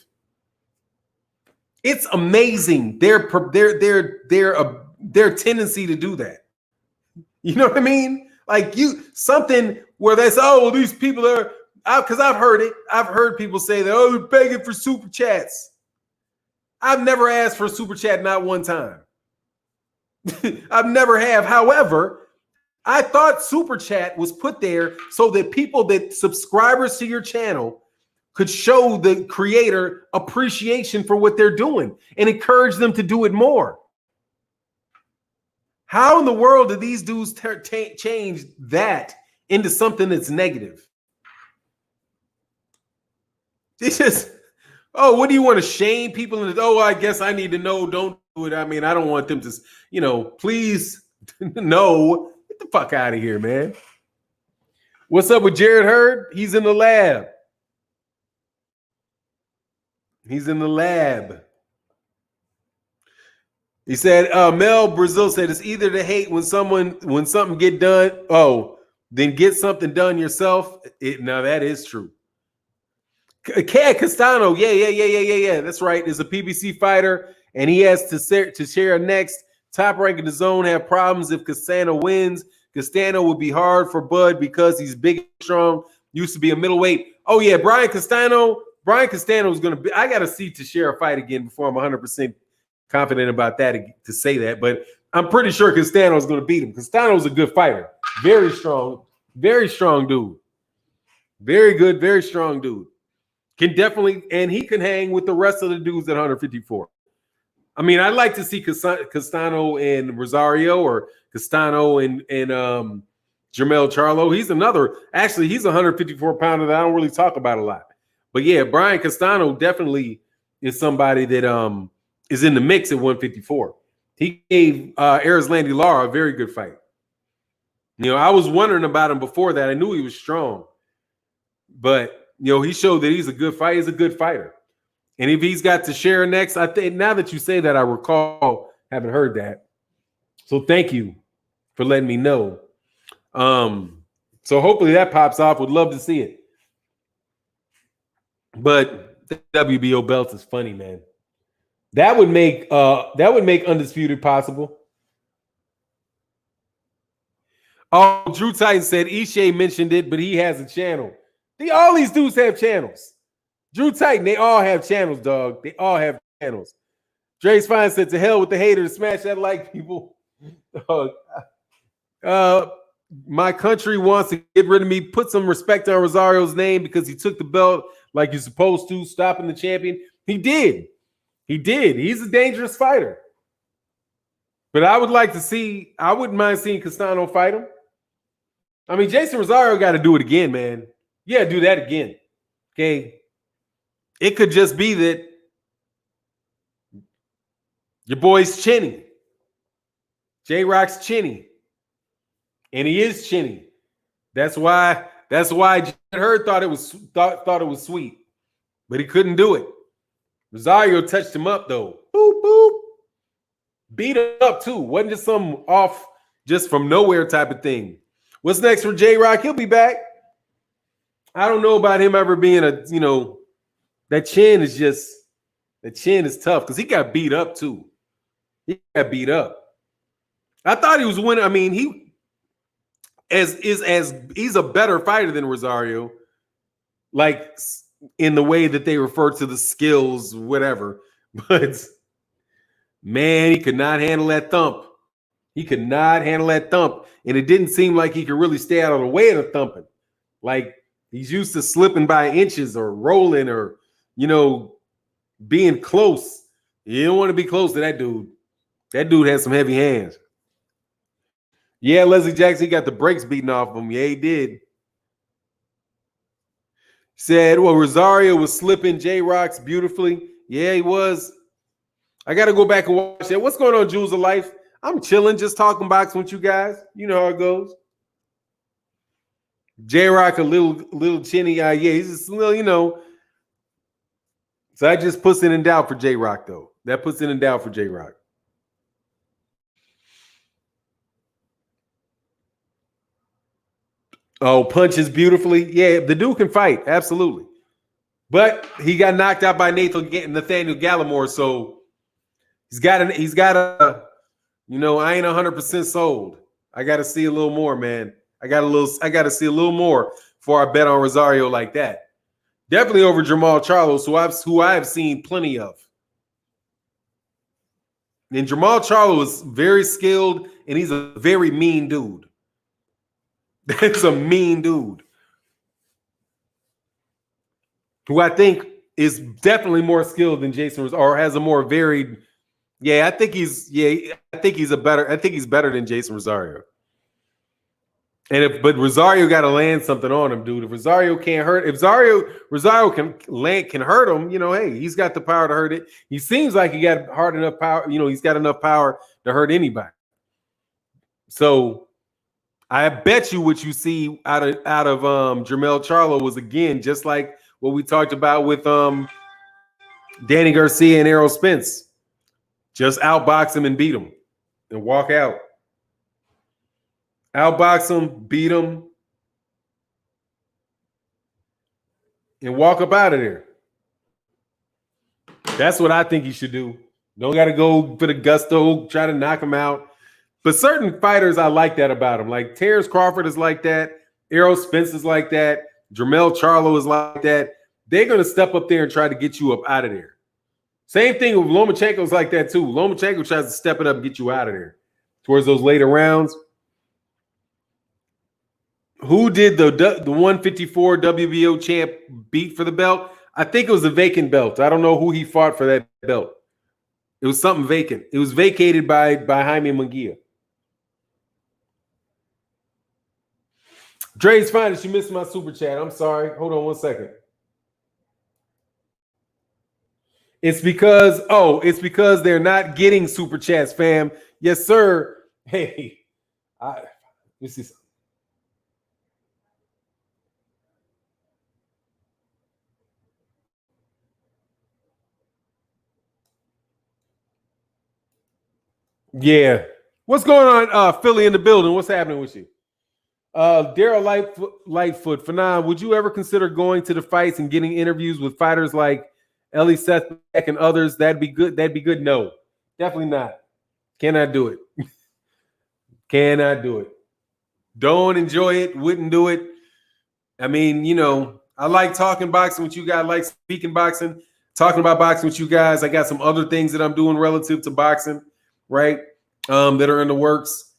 It's amazing their tendency to do that. You know what I mean? Like something where they say, oh, well, these people are, because I've heard it. I've heard people say that, oh, they're begging for super chats. I've never asked for a super chat, not one time. I've never have. However, I thought super chat was put there so that subscribers to your channel could show the creator appreciation for what they're doing and encourage them to do it more. How in the world do these dudes change that into something that's negative? It's just, oh, what do you want to shame people? Oh, I guess I need to know. Don't do it. I mean, I don't want them to, please, no. Get the fuck out of here, man. What's up with Jared Hurd? He's in the lab. He's in the lab. He said, Mel Brazil said, it's either to hate when something get done. Oh, then get something done yourself. Now that is true. Cat Castano, yeah. That's right. Is a PBC fighter, and he has to share next. Top rank in the zone have problems if Castano wins. Castano would be hard for Bud because he's big and strong. Used to be a middleweight. Oh yeah, Brian Castano is going to be. I got to see to share a fight again before I'm 100% confident about that to say that, but I'm pretty sure Castano is going to beat him. Castano's a good fighter, very strong dude, very good, very strong dude. Can definitely, and he can hang with the rest of the dudes at 154. I mean, I'd like to see Castano and Rosario or Castano and Jermell Charlo. He's a 154 pounder that I don't really talk about a lot. But yeah, Brian Castano definitely is somebody that is in the mix at 154. He gave Erislandy Lara a very good fight. I was wondering about him before that. I knew he was strong. But, he showed that he's a good fighter. He's a good fighter. And if he's got to share next, I think now that you say that, I recall having heard that. So thank you for letting me know. So hopefully that pops off. Would love to see it. But the WBO belt is funny, man. That would make Undisputed possible. Oh, Drew Titan said Ishe mentioned it, but he has a channel. All these dudes have channels. Drew Titan, they all have channels, dog. They all have channels. Dre's Fine said, to hell with the haters. Smash that like, people. My country wants to get rid of me. Put some respect on Rosario's name because he took the belt like you're supposed to, stopping the champion. He did. He did. He's a dangerous fighter. But I wouldn't mind seeing Castano fight him. I mean, Jason Rosario got to do it again, man. Yeah, do that again. Okay. It could just be that your boy's chinny. J-Rock's chinny. And he is chinny. That's why Jed Hurd thought it was sweet. But he couldn't do it. Rosario touched him up though. Boop, boop. Beat him up too. Wasn't just some off just from nowhere type of thing. What's next for J-Rock? He'll be back. I don't know about him ever being that chin is tough because he got beat up too. He got beat up. I thought he was winning. I mean, he's a better fighter than Rosario, like in the way that they refer to the skills, whatever. But man, he could not handle that thump. He could not handle that thump. And it didn't seem like he could really stay out of the way of the thumping. Like he's used to slipping by inches or rolling or, being close. You don't want to be close to that dude. That dude has some heavy hands. Yeah, Leslie Jackson, he got the brakes beaten off him. Yeah, he did. Said, well, Rosario was slipping J-Rocks beautifully. Yeah, he was. I got to go back and watch that. What's going on, Jewels of Life? I'm chilling, just talking boxing with you guys. You know how it goes. J-Rock a little chinny. Yeah, he's just a little, So that just puts it in doubt for J-Rock, though. That puts it in doubt for J-Rock. Oh, punches beautifully. Yeah, the dude can fight. Absolutely. But he got knocked out by Nathaniel Gallimore, so he's got I ain't 100% sold. I got to see a little more, man. I got to see a little more before I bet on Rosario like that. Definitely over Jermell Charlo, who I've seen plenty of. And Jermell Charlo is very skilled, and he's a very mean dude. That's a mean dude. Who I think is definitely more skilled than Jason or has a more varied. Yeah, I think he's better than Jason Rosario. But Rosario got to land something on him, dude. If Rosario can't hurt, Rosario can hurt him, hey, he's got the power to hurt it. He seems like he got hard enough power, he's got enough power to hurt anybody. So I bet you what you see out of Jermell Charlo was again just like what we talked about with Danny Garcia and Errol Spence. Just outbox him and beat him and walk out. Outbox him, beat him, and walk up out of there. That's what I think he should do. Don't got to go for the gusto, try to knock him out. But certain fighters, I like that about him. Like Terence Crawford is like that. Errol Spence is like that. Jermell Charlo is like that. They're going to step up there and try to get you up out of there. Same thing with Lomachenko's like that too. Lomachenko tries to step it up and get you out of there towards those later rounds. Who did the 154 WBO champ beat for the belt? I think it was a vacant belt. I don't know who he fought for that belt. It was something vacant. It was vacated by Jaime Munguia. Dre's finest. You missed my super chat. I'm sorry. Hold on one second. It's because they're not getting super chats, fam. Yes, sir. Hey, this is. Yeah. What's going on, Philly in the building? What's happening with you? Daryl Lightfoot, Fanon, would you ever consider going to the fights and getting interviews with fighters like Ellie Seth Beck and others? That'd be good. No, definitely not. Cannot do it. Cannot do it. Don't enjoy it. Wouldn't do it. I mean, I like talking boxing with you guys. I like speaking boxing, talking about boxing with you guys. I got some other things that I'm doing relative to boxing, right? That are in the works.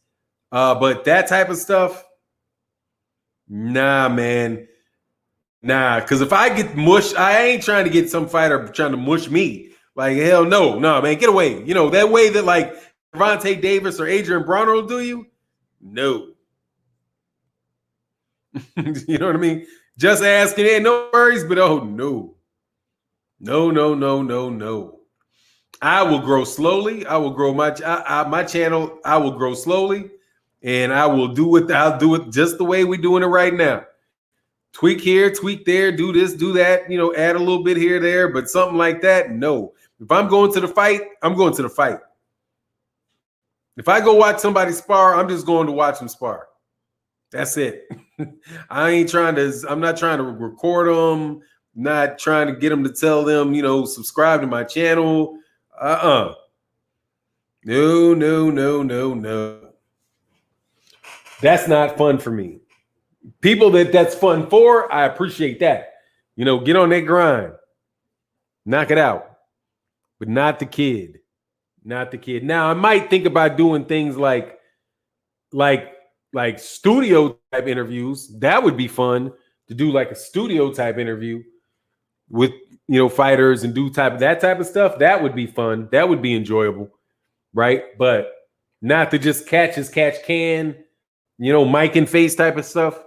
But that type of stuff, nah, man. Nah, because if I get mushed, I ain't trying to get some fighter trying to mush me. Like, hell no, man, get away. You know, that way that like Gervonta Davis or Adrian Broner will do you? No. You know what I mean? Just asking, hey, no worries, but oh no. No. I will grow slowly. I will grow my channel. I will grow slowly, and I'll do it just the way we're doing it right now. Tweak here, tweak there, do this, do that, you know, add a little bit here, there, but something like that, no. If I'm going to the fight, I'm going to the fight. If I go watch somebody spar, I'm just going to watch them spar. That's it. I'm not trying to record them, not trying to get them to tell them, you know, subscribe to my channel. No. That's not fun for me. People that's fun for, I appreciate that. You know, get on that grind. Knock it out. But not the kid. Not the kid. Now, I might think about doing things like studio type interviews. That would be fun to do, like a studio type interview with, you know, fighters and do that type of stuff. That would be fun. That would be enjoyable. Right? But not to just catch as catch can, you know, mic and face type of stuff.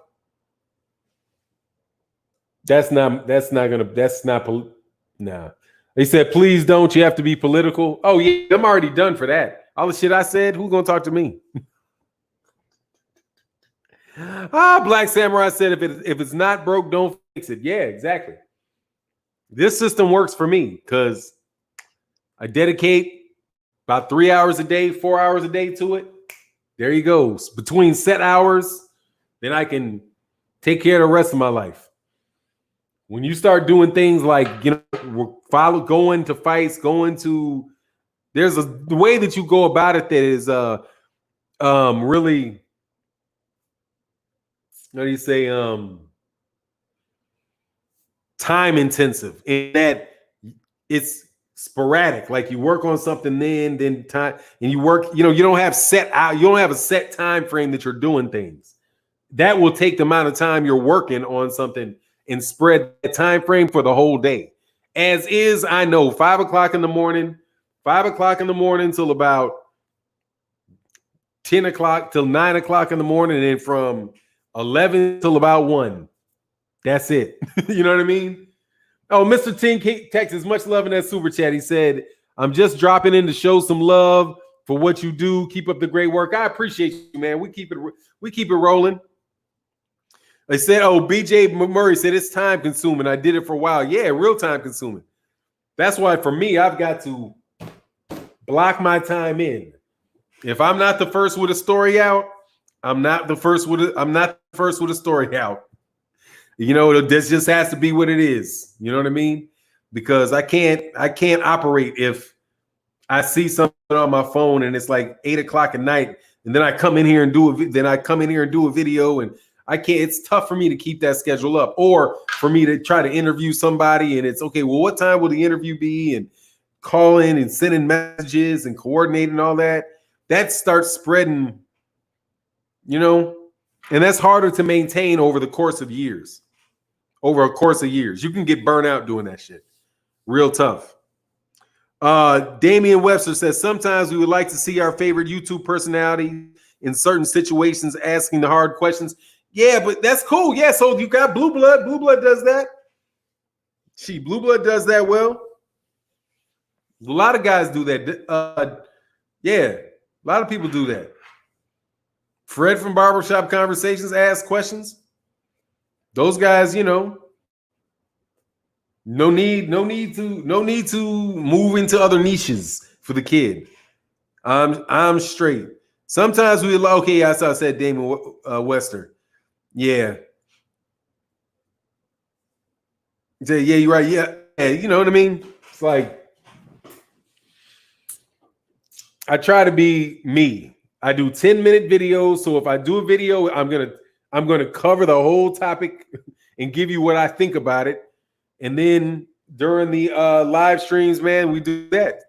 Nah. They said, please don't. You have to be political. Oh, yeah, I'm already done for that. All the shit I said, who's going to talk to me? Black Samurai said, if it's not broke, don't fix it. Yeah, exactly. This system works for me because I dedicate about 3 hours a day, 4 hours a day to it. There you go. Between set hours, then I can take care of the rest of my life. When you start doing things like, you know, going to fights, there's the way that you go about it that is really, how do you say, time intensive, in that it's sporadic. Like you work on something, then time, and you work, you know, you don't have a set time frame that you're doing things. That will take the amount of time you're working on something and spread the time frame for the whole day. As is, I know 5 o'clock in the morning till about 10 o'clock till 9 o'clock in the morning, and then from 11 till about 1. That's it. You know what I mean? Oh, Mr. King Texas, much love in that super chat. He said, I'm just dropping in to show some love for what you do. Keep up the great work. I appreciate you, man. We keep it rolling. They said, oh, BJ Murray said it's time consuming. I did it for a while. Yeah, real time consuming. That's why for me, I've got to block my time in. If I'm not the first with a story out, I'm not the first with a story out. You know, this just has to be what it is. You know what I mean? Because I can't operate if I see something on my phone and it's like 8 o'clock at night, and then I come in here and do a video, and I can't. It's tough for me to keep that schedule up, or for me to try to interview somebody, and it's okay. Well, what time will the interview be? And calling and sending messages and coordinating all that. That starts spreading, you know, and that's harder to maintain over the course of years. Over a course of years, you can get burnt out doing that shit. Real tough. Damian Webster says, sometimes we would like to see our favorite YouTube personality in certain situations asking the hard questions. Yeah, but that's cool. Yeah, so you got Blue Blood. Blue Blood does that. Blue Blood does that well. A lot of guys do that. Yeah, a lot of people do that. Fred from Barbershop Conversations asks questions. Those guys, you know, no need to move into other niches for the kid. I'm straight. Sometimes we okay. I said Damon Wester. Yeah. Yeah, you're right. Yeah, you know what I mean. It's like I try to be me. I do 10-minute videos. So if I do a video, I'm gonna cover the whole topic and give you what I think about it. And then during the live streams, man, we do that.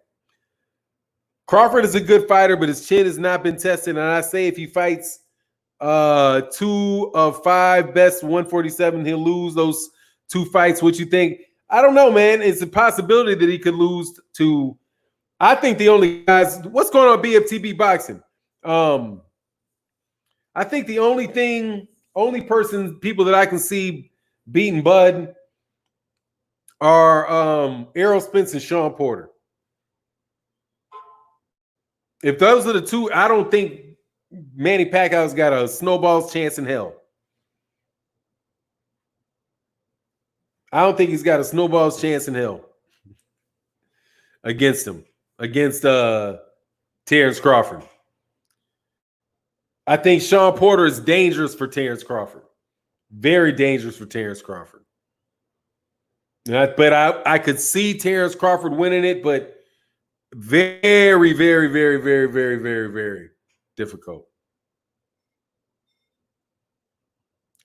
Crawford is a good fighter, but his chin has not been tested. And I say if he fights 2 of 5 best 147, he'll lose those 2 fights, what you think? I don't know, man. It's a possibility that he could lose to. I think the only guys. What's going on BFTB boxing? I think the only people that I can see beating Bud are Errol Spence and Shawn Porter. If those are the two, I don't think Manny Pacquiao's got a snowball's chance in hell. I don't think he's got a snowball's chance in hell against him, against Terence Crawford. I think Shawn Porter is dangerous for Terence Crawford. Very dangerous for Terence Crawford. But I could see Terence Crawford winning it, but very, very, very, very, very, very, very difficult.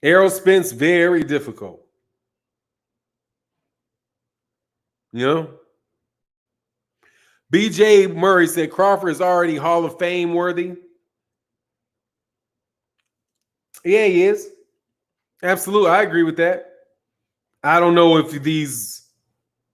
Errol Spence, very difficult. You know? BJ Murray said Crawford is already Hall of Fame worthy. Yeah, he is. Absolutely. I agree with that. I don't know if these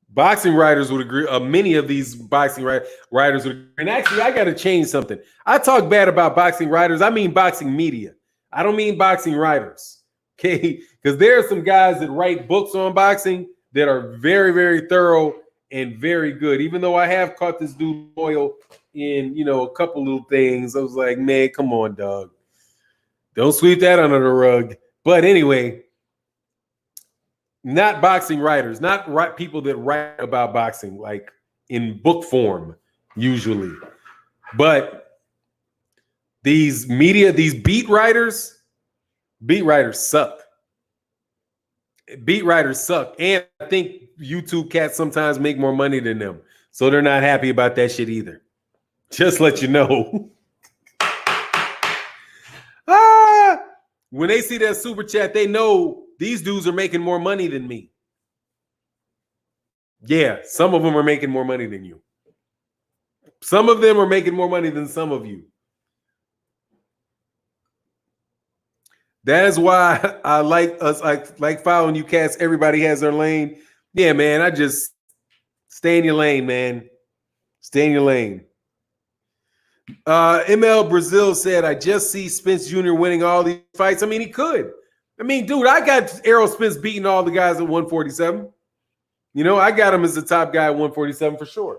boxing writers would agree. Many of these boxing writers would agree. And actually, I got to change something. I talk bad about boxing writers. I mean boxing media. I don't mean boxing writers. Okay? Because there are some guys that write books on boxing that are very, very thorough and very good. Even though I have caught this dude loyal in, a couple little things. I was like, man, come on, dog. Don't sweep that under the rug. But anyway, not boxing writers, not people that write about boxing, like in book form, usually. But these media, these beat writers suck. Beat writers suck. And I think YouTube cats sometimes make more money than them. So they're not happy about that shit either. Just let you know. When they see that super chat, they know these dudes are making more money than me. Yeah, some of them are making more money than you. Some of them are making more money than some of you. That is why I like us. I like following you cats. Everybody has their lane. Yeah, man. I just stay in your lane, man. Stay in your lane. ML Brazil said, I just see Spence Jr. winning all these fights. I mean, he could. I mean, dude, I got Errol Spence beating all the guys at 147. I got him as the top guy at 147 for sure.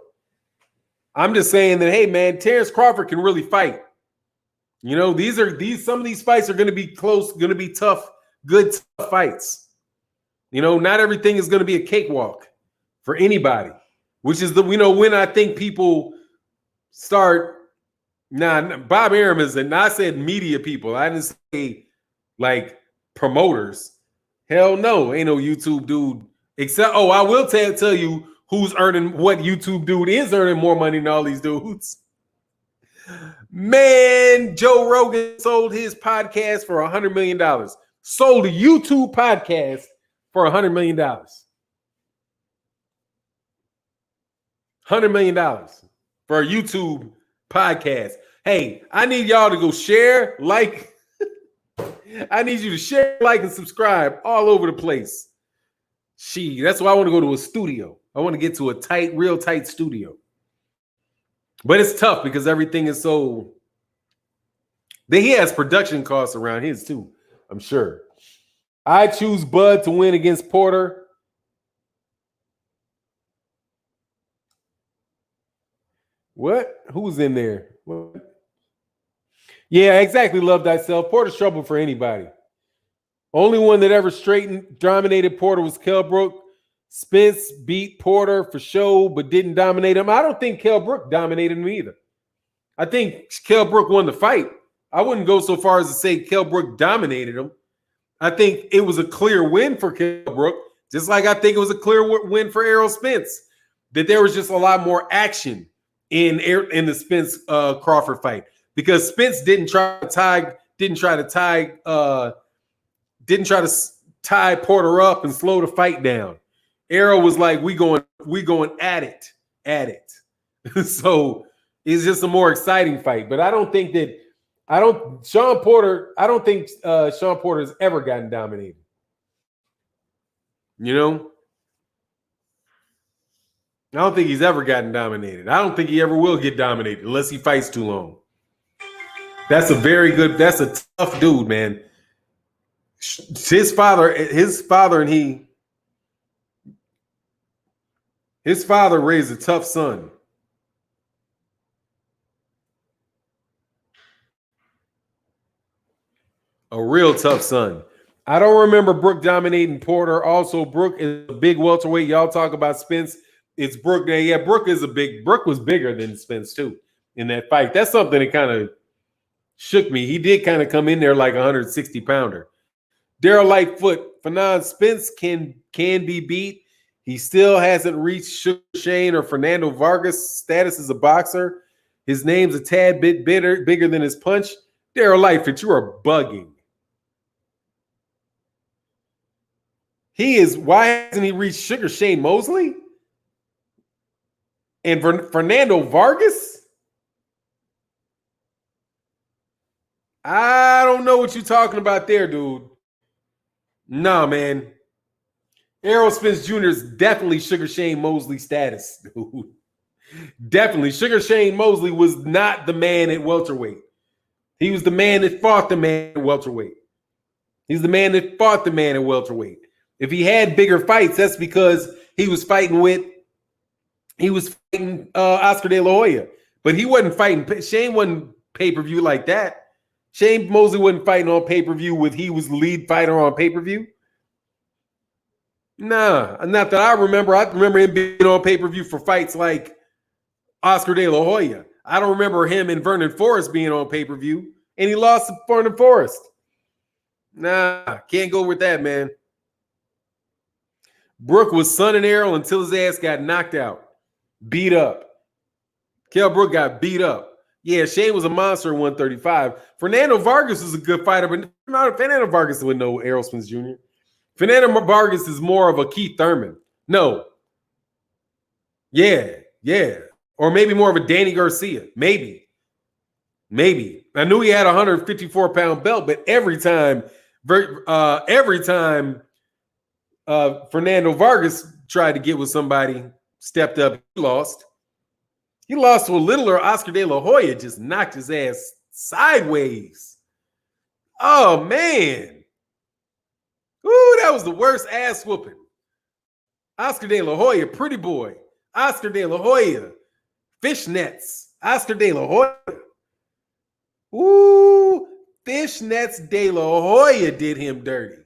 I'm just saying that, hey, man, Terence Crawford can really fight. Some of these fights are going to be close, going to be tough, good tough fights. Not everything is going to be a cakewalk for anybody, which is when I think people start. Nah, Bob Arum is, and I said media people. I didn't say like promoters. Hell no, ain't no YouTube dude. Except, I will tell you who's earning, what YouTube dude is earning more money than all these dudes. Man, Joe Rogan sold his podcast for $100 million. Sold a YouTube podcast for $100 million. $100 million for a YouTube podcast. Hey, I need y'all to go share, like. I need you to share, like, and subscribe all over the place. That's why I want to go to a studio. I want to get to a real tight studio. But it's tough because everything is so. He has production costs around his too, I'm sure. I choose Bud to win against Porter. What? Who's in there? What? Yeah, exactly. Love thyself. Porter's trouble for anybody. Only one that ever dominated Porter was Kell Brook. Spence beat Porter for show, but didn't dominate him. I don't think Kell Brook dominated him either. I think Kell Brook won the fight. I wouldn't go so far as to say Kell Brook dominated him. I think it was a clear win for Kell Brook, just like I think it was a clear win for Errol Spence. That there was just a lot more action in the Spence Crawford fight because Spence didn't try to tie Porter up and slow the fight down. Errol was like, we going at it. So it's just a more exciting fight. But I don't think Shawn Porter has ever gotten dominated. You know? I don't think he's ever gotten dominated. I don't think he ever will get dominated unless he fights too long. That's a tough dude, man. His father raised a tough son. A real tough son. I don't remember Brook dominating Porter. Also, Brook is a big welterweight. Y'all talk about Spence. It's Brook. Yeah, Brook was bigger than Spence too in that fight. That's something that kind of shook me. He did kind of come in there like a 160-pounder. Daryl Lightfoot, Fernand Spence can be beat. He still hasn't reached Sugar Shane or Fernando Vargas' status as a boxer. His name's a tad bit bigger than his punch. Daryl Lightfoot, you are bugging. Why hasn't he reached Sugar Shane Mosley? And Fernando Vargas? I don't know what you're talking about there, dude. Nah, man. Errol Spence Jr. is definitely Sugar Shane Mosley status, dude. Definitely. Sugar Shane Mosley was not the man at welterweight. He was the man that fought the man at welterweight. He's the man that fought the man at welterweight. If he had bigger fights, that's because he was fighting Oscar De La Hoya. But he wasn't fighting. Shane wasn't pay-per-view like that. Shane Mosley wasn't fighting on pay-per-view he was the lead fighter on pay-per-view. Nah, not that I remember. I remember him being on pay-per-view for fights like Oscar De La Hoya. I don't remember him and Vernon Forrest being on pay-per-view, and he lost to Vernon Forrest. Nah, can't go with that, man. Brook was son and Errol until his ass got knocked out, beat up. Kell Brook got beat up. Yeah, Shane was a monster at 135. Fernando Vargas is a good fighter, but not Fernando Vargas would know Errol Spence Jr. Fernando Vargas is more of a Keith Thurman. No. Yeah. Or maybe more of a Danny Garcia. Maybe. I knew he had a 154-pound belt, but every time Fernando Vargas tried to get with somebody, stepped up, he lost. He lost to a littler Oscar De La Hoya, just knocked his ass sideways. Oh, man. Ooh, that was the worst ass whooping. Oscar De La Hoya, pretty boy. Oscar De La Hoya, fishnets. Oscar De La Hoya. Ooh, fishnets De La Hoya did him dirty.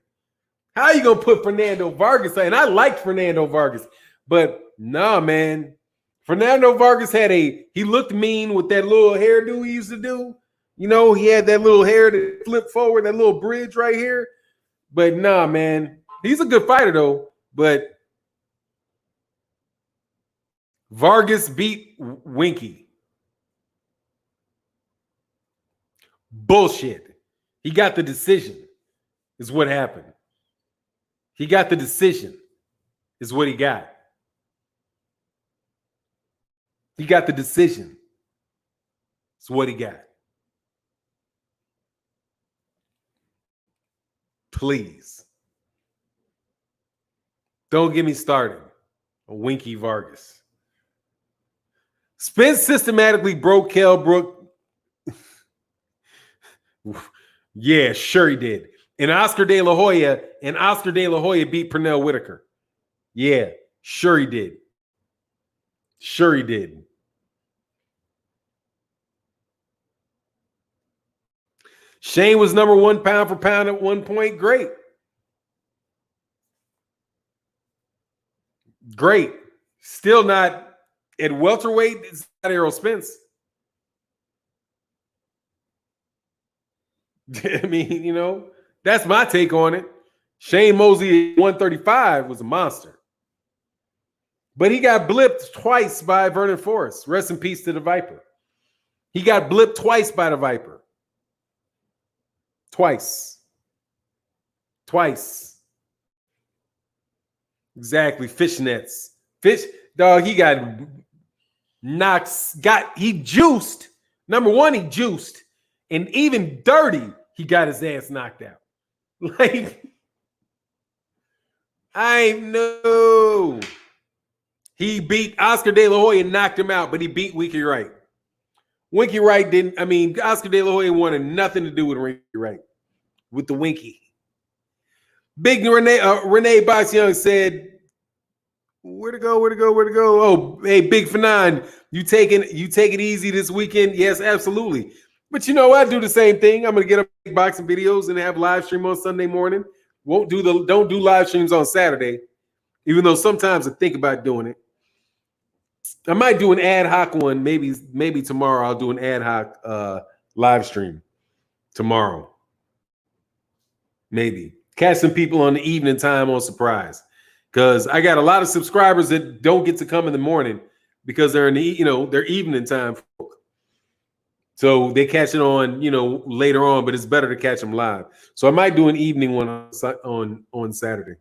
How you going to put Fernando Vargas on? And I liked Fernando Vargas, but nah, man. Fernando Vargas he looked mean with that little hairdo he used to do. You know, he had that little hair that flipped forward, that little bridge right here. But nah, man. He's a good fighter, though. But Vargas beat Winky. Bullshit. He got the decision, is what happened. He got the decision, is what he got. He got the decision. It's what he got. Please. Don't get me started on Winky Vargas. Spence systematically broke Kell Brook. Yeah, sure he did. And Oscar De La Hoya beat Pernell Whitaker. Yeah, sure he did. Sure he did. Shane was number one pound for pound at one point. Great. Still not at welterweight. It's not Errol Spence. I mean, you know, that's my take on it. Shane Mosley at 135 was a monster. But he got blipped twice by Vernon Forrest. Rest in peace to the Viper. He got blipped twice by the Viper. Twice. Exactly. Fishnets. Dog, he got knocked. He juiced. Number one, he juiced. And even dirty, he got his ass knocked out. Like, I know. He beat Oscar De La Hoya and knocked him out, but he beat Winky Wright. Winky Wright didn't. I mean, Oscar De La Hoya wanted nothing to do with Winky Wright, with the Winky. Big Renee Box Young said, "Where to go? Where to go? Where to go?" Oh, hey, Big Fanon, you take it easy this weekend? Yes, absolutely. But you know, I do the same thing. I'm gonna get up boxing videos and have live stream on Sunday morning. Don't do live streams on Saturday, even though sometimes I think about doing it. I might do an ad hoc one. Maybe tomorrow I'll do an ad hoc live stream tomorrow. Maybe catch some people on the evening time on surprise, because I got a lot of subscribers that don't get to come in the morning because they're in the their evening time folk. So they catch it on later on, but it's better to catch them live. So I might do an evening one on Saturday.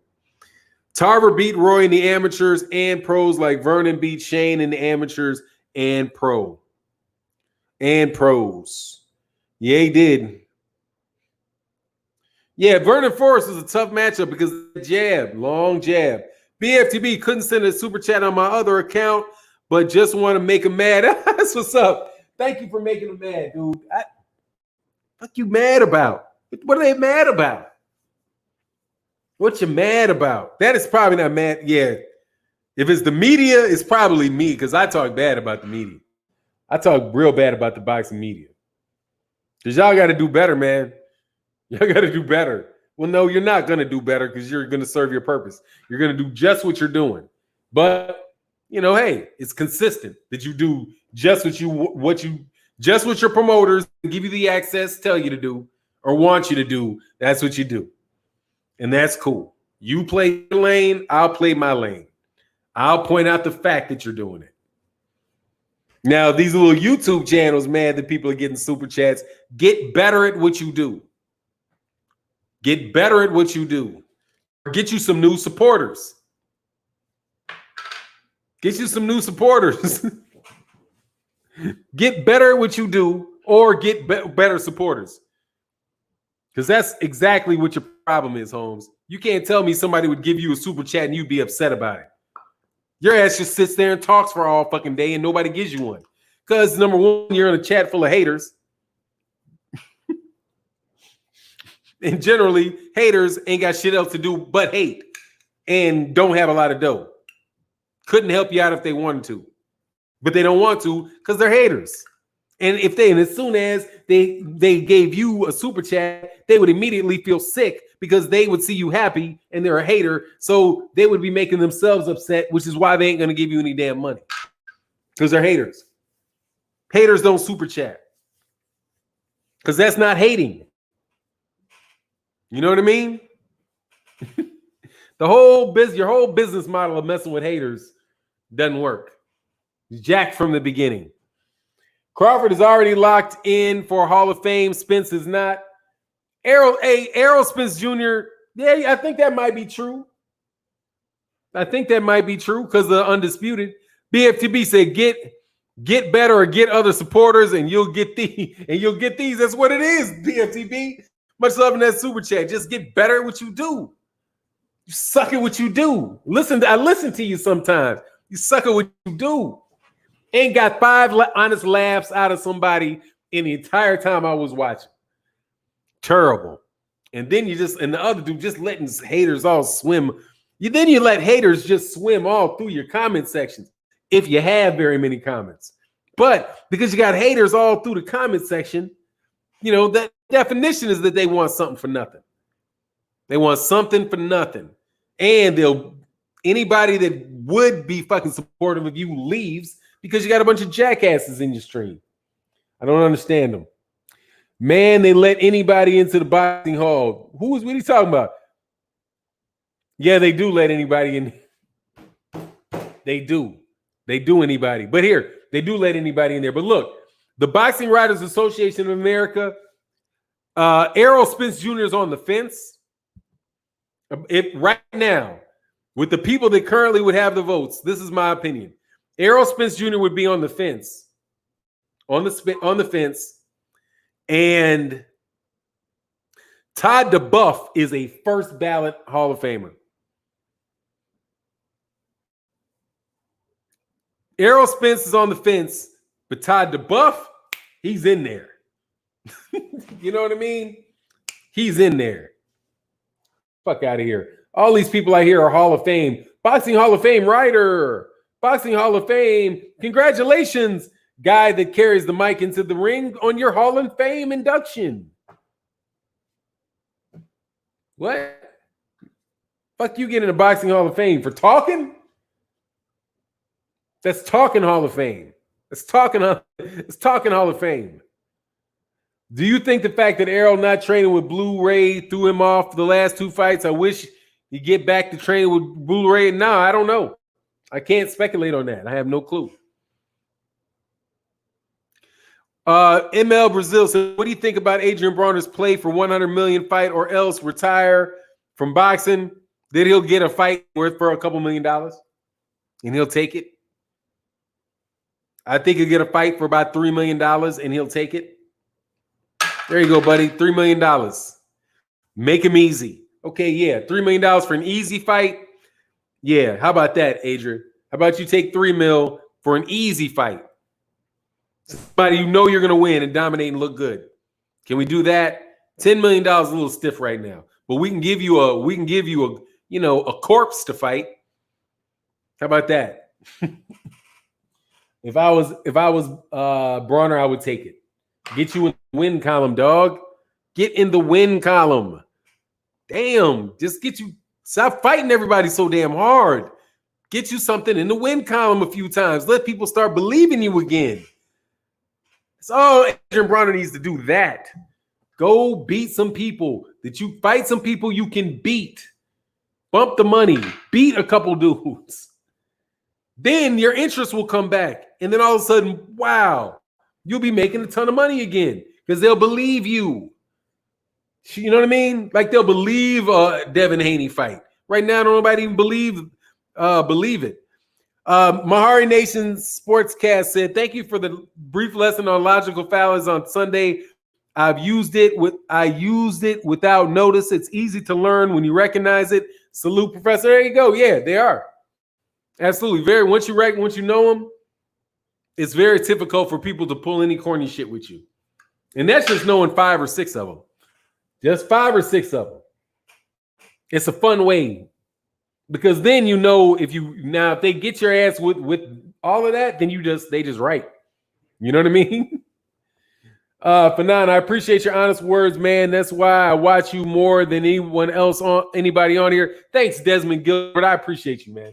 Tarver beat Roy in the amateurs and pros, like Vernon beat Shane in the amateurs and pros. Yeah, he did. Yeah, Vernon Forrest was a tough matchup because of the jab, long jab. BFTB couldn't send a super chat on my other account, but just want to make him mad. That's what's up. Thank you for making him mad, dude. What you mad about? What are they mad about? What you mad about? That is probably not mad. Yeah. If it's the media, it's probably me, because I talk bad about the media. I talk real bad about the boxing media. Because y'all got to do better, man. Y'all got to do better. Well, no, you're not going to do better, because you're going to serve your purpose. You're going to do just what you're doing. But, hey, it's consistent that you do just what your promoters give you the access, tell you to do, or want you to do. That's what you do. And that's cool. You play your lane, I'll play my lane. I'll point out the fact that you're doing it. Now, these little YouTube channels, man, that people are getting super chats, get better at what you do. Get better at what you do. Get you some new supporters. Get you some new supporters. Get better at what you do, or get better supporters. Because that's exactly what your problem is, Holmes. You can't tell me somebody would give you a super chat and you'd be upset about it. Your ass just sits there and talks for all fucking day and nobody gives you one. Because, number one, you're in a chat full of haters. And generally, haters ain't got shit else to do but hate and don't have a lot of dough. Couldn't help you out if they wanted to. But they don't want to because they're haters. And as soon as they gave you a super chat, they would immediately feel sick because they would see you happy and they're a hater. So they would be making themselves upset, which is why they ain't going to give you any damn money. Because they're haters. Haters don't super chat. Because that's not hating. You know what I mean? Your whole business model of messing with haters doesn't work. Jack from the beginning. Crawford is already locked in for Hall of Fame. Spence is not. Errol Spence Jr., yeah, I think that might be true. Because the undisputed. BFTB said get better or get other supporters and you'll get these. That's what it is, BFTB. Much love in that super chat. Just get better at what you do. You suck at what you do. I listen to you sometimes. You suck at what you do. Ain't got 5 honest laughs out of somebody in the entire time I was watching. Terrible. And then and the other dude just letting haters all swim. You let haters just swim all through your comment sections if you have very many comments. But because you got haters all through the comment section, that definition is that they want something for nothing. They want something for nothing. And anybody that would be fucking supportive of you leaves because you got a bunch of jackasses in your stream. I don't understand them. Man, they let anybody into the boxing hall. What are you talking about? Yeah, they do let anybody in. They do. They do anybody. But here, they do let anybody in there. But look, the Boxing Writers Association of America, Errol Spence Jr. is on the fence. Right now, with the people that currently would have the votes, this is my opinion. Errol Spence Jr. would be on the fence. On the fence. And Todd DeBuff is a first ballot Hall of Famer. Errol Spence is on the fence, but Todd DeBuff, he's in there. You know what I mean? He's in there. Fuck out of here. All these people I hear are Hall of Fame. Boxing Hall of Fame writer. Boxing Hall of Fame. Congratulations, guy that carries the mic into the ring on your Hall of Fame induction. What? Fuck you get in the Boxing Hall of Fame for talking? That's talking Hall of Fame. It's talking Hall of Fame. Do you think the fact that Errol not training with Blue Ray threw him off the last two fights? I wish he get back to training with Blue Ray. No, I don't know. I can't speculate on that. I have no clue. ML Brazil says, what do you think about Adrian Broner's play for 100 million fight or else retire from boxing? Then he'll get a fight worth for a couple $1 million and he'll take it. I think he'll get a fight for about $3 million and he'll take it. There you go, buddy. $3 million. Make him easy. Okay, yeah. $3 million for an easy fight. Yeah, how about that, Adrian? How about you take $3 million for an easy fight? Somebody you know you're going to win and dominate and look good. Can we do that? $10 million is a little stiff right now, but we can give you a corpse to fight. How about that? If I was Broner, I would take it. Get you in the win column, dog. Get in the win column. Damn, just get you. Stop fighting everybody so damn hard. Get you something in the win column a few times. Let people start believing you again. That's all Adrian Broner needs to do. That. Go beat some people. That you fight some people you can beat. Bump the money. Beat a couple dudes. Then your interest will come back. And then all of a sudden, wow, you'll be making a ton of money again because they'll believe you. You know what I mean? Like they'll believe Devin Haney fight. Right now, nobody even believe it. Mahari Nation Sportscast said, thank you for the brief lesson on logical fallacies on Sunday. I used it without notice. It's easy to learn when you recognize it. Salute, Professor. There you go. Yeah, they are. Absolutely. Once you know them, it's very difficult for people to pull any corny shit with you. And that's just knowing 5 or 6 of them. Just 5 or 6 of them. It's a fun way. Because then you know if they get your ass with all of that, then they just right. You know what I mean? Fanon, I appreciate your honest words, man. That's why I watch you more than anybody on here. Thanks, Desmond Gilbert. I appreciate you, man.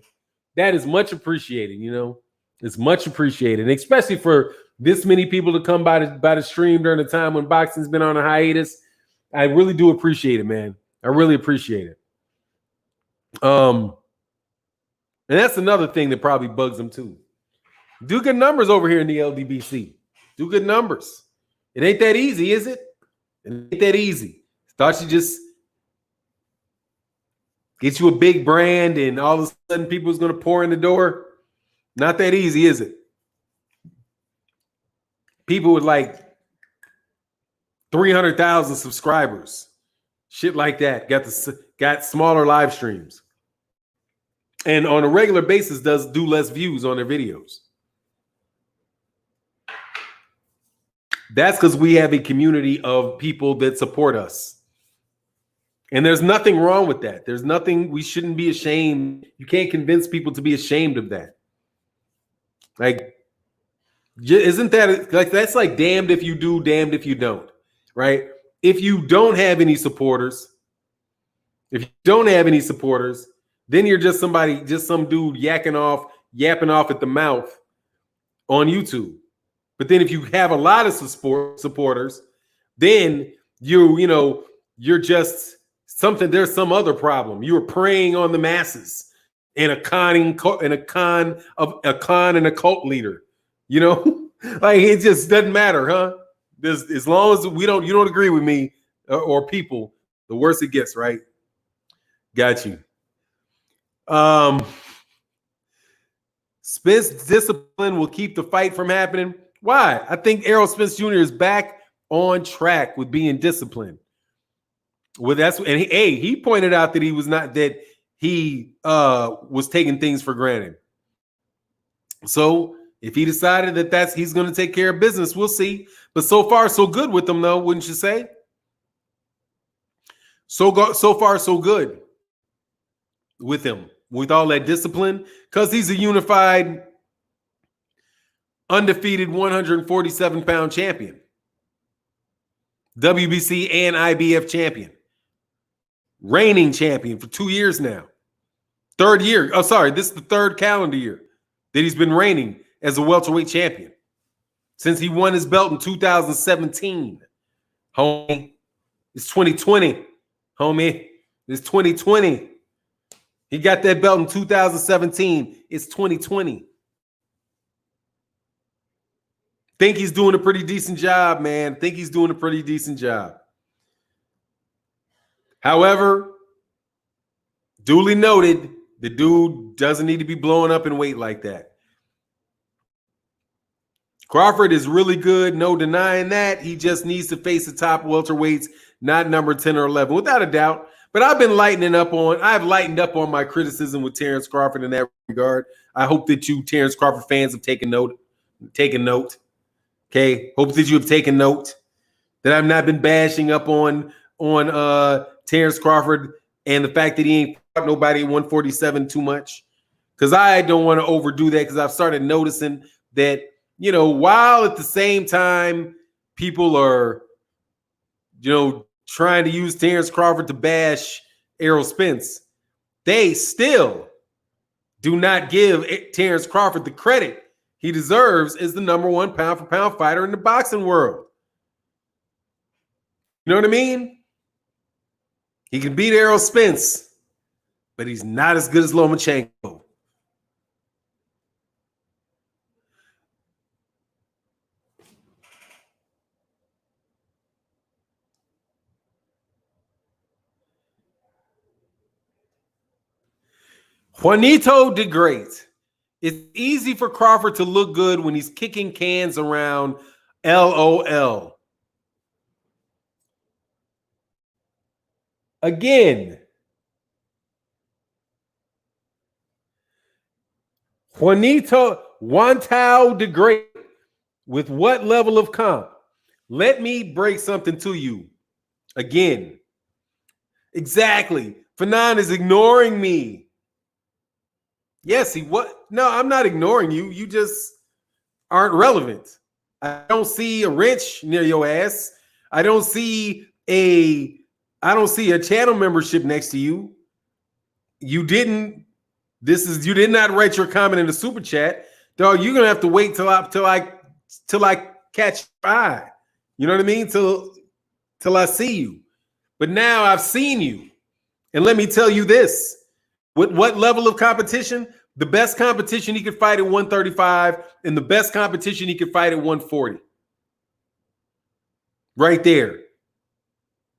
That is much appreciated, you know. It's much appreciated, and especially for this many people to come by the stream during the time when boxing's been on a hiatus. I really do appreciate it, man. I really appreciate it. And that's another thing that probably bugs them too. Do good numbers over here in the LDBC. Do good numbers. It ain't that easy, is it? It ain't that easy. Thought you just get you a big brand and all of a sudden people's going to pour in the door. Not that easy, is it? People with like 300,000 subscribers, shit like that, got smaller live streams, and on a regular basis do less views on their videos. That's because we have a community of people that support us. And there's nothing wrong with that. There's nothing, we shouldn't be ashamed. You can't convince people to be ashamed of that. Like, isn't that like, that's like damned if you do, damned if you don't, right? If you don't have any supporters, then you're just some dude yapping off at the mouth on YouTube. But then if you have a lot of supporters, then you're just something. There's some other problem. You were preying on the masses and a con and a cult leader. You know, like it just doesn't matter, huh? As long as you don't agree with me or people, the worse it gets, right? Got you. Spence discipline will keep the fight from happening. Why? I think Errol Spence Jr. is back on track with being disciplined. He pointed out that he was taking things for granted. So If he decided that he's going to take care of business, we'll see. But so far, so good with him, though, wouldn't you say? So far, so good with him, with all that discipline, because he's a unified, undefeated 147-pound champion, WBC and IBF champion, reigning champion for 2 years now. Third year. Oh, sorry, this is the third calendar year that he's been reigning as a welterweight champion since he won his belt in 2017. Homie, it's 2020. Homie, it's 2020. He got that belt in 2017. It's 2020. Think he's doing a pretty decent job, man. Think he's doing a pretty decent job. However, duly noted, the dude doesn't need to be blowing up in weight like that. Crawford is really good, no denying that. He just needs to face the top welterweights, not number 10 or 11, without a doubt. But I've lightened up on my criticism with Terence Crawford in that regard. I hope that you Terence Crawford fans have taken note. Okay, hope that you have taken note that I've not been bashing up on Terence Crawford and the fact that he ain't fought nobody at 147 too much. Because I don't want to overdo that, because I've started noticing that, you know, while at the same time people are, you know, trying to use Terence Crawford to bash Errol Spence, they still do not give Terence Crawford the credit he deserves as the number one pound-for-pound fighter in the boxing world. You know what I mean? He can beat Errol Spence, but he's not as good as Lomachenko. Juanito de Great. It's easy for Crawford to look good when he's kicking cans around. LOL. Again, Juanito de Great. With what level of comp? Let me break something to you. Again. Exactly. Fanon is ignoring me. Yes, he what? No, I'm not ignoring you. You just aren't relevant. I don't see a wrench near your ass. I don't see a channel membership next to you. You did not write your comment in the super chat. Dog, you're gonna have to wait till I catch your eye. You know what I mean? Till I see you. But now I've seen you. And let me tell you this. With what level of competition? The best competition he could fight at 135 and the best competition he could fight at 140. Right there.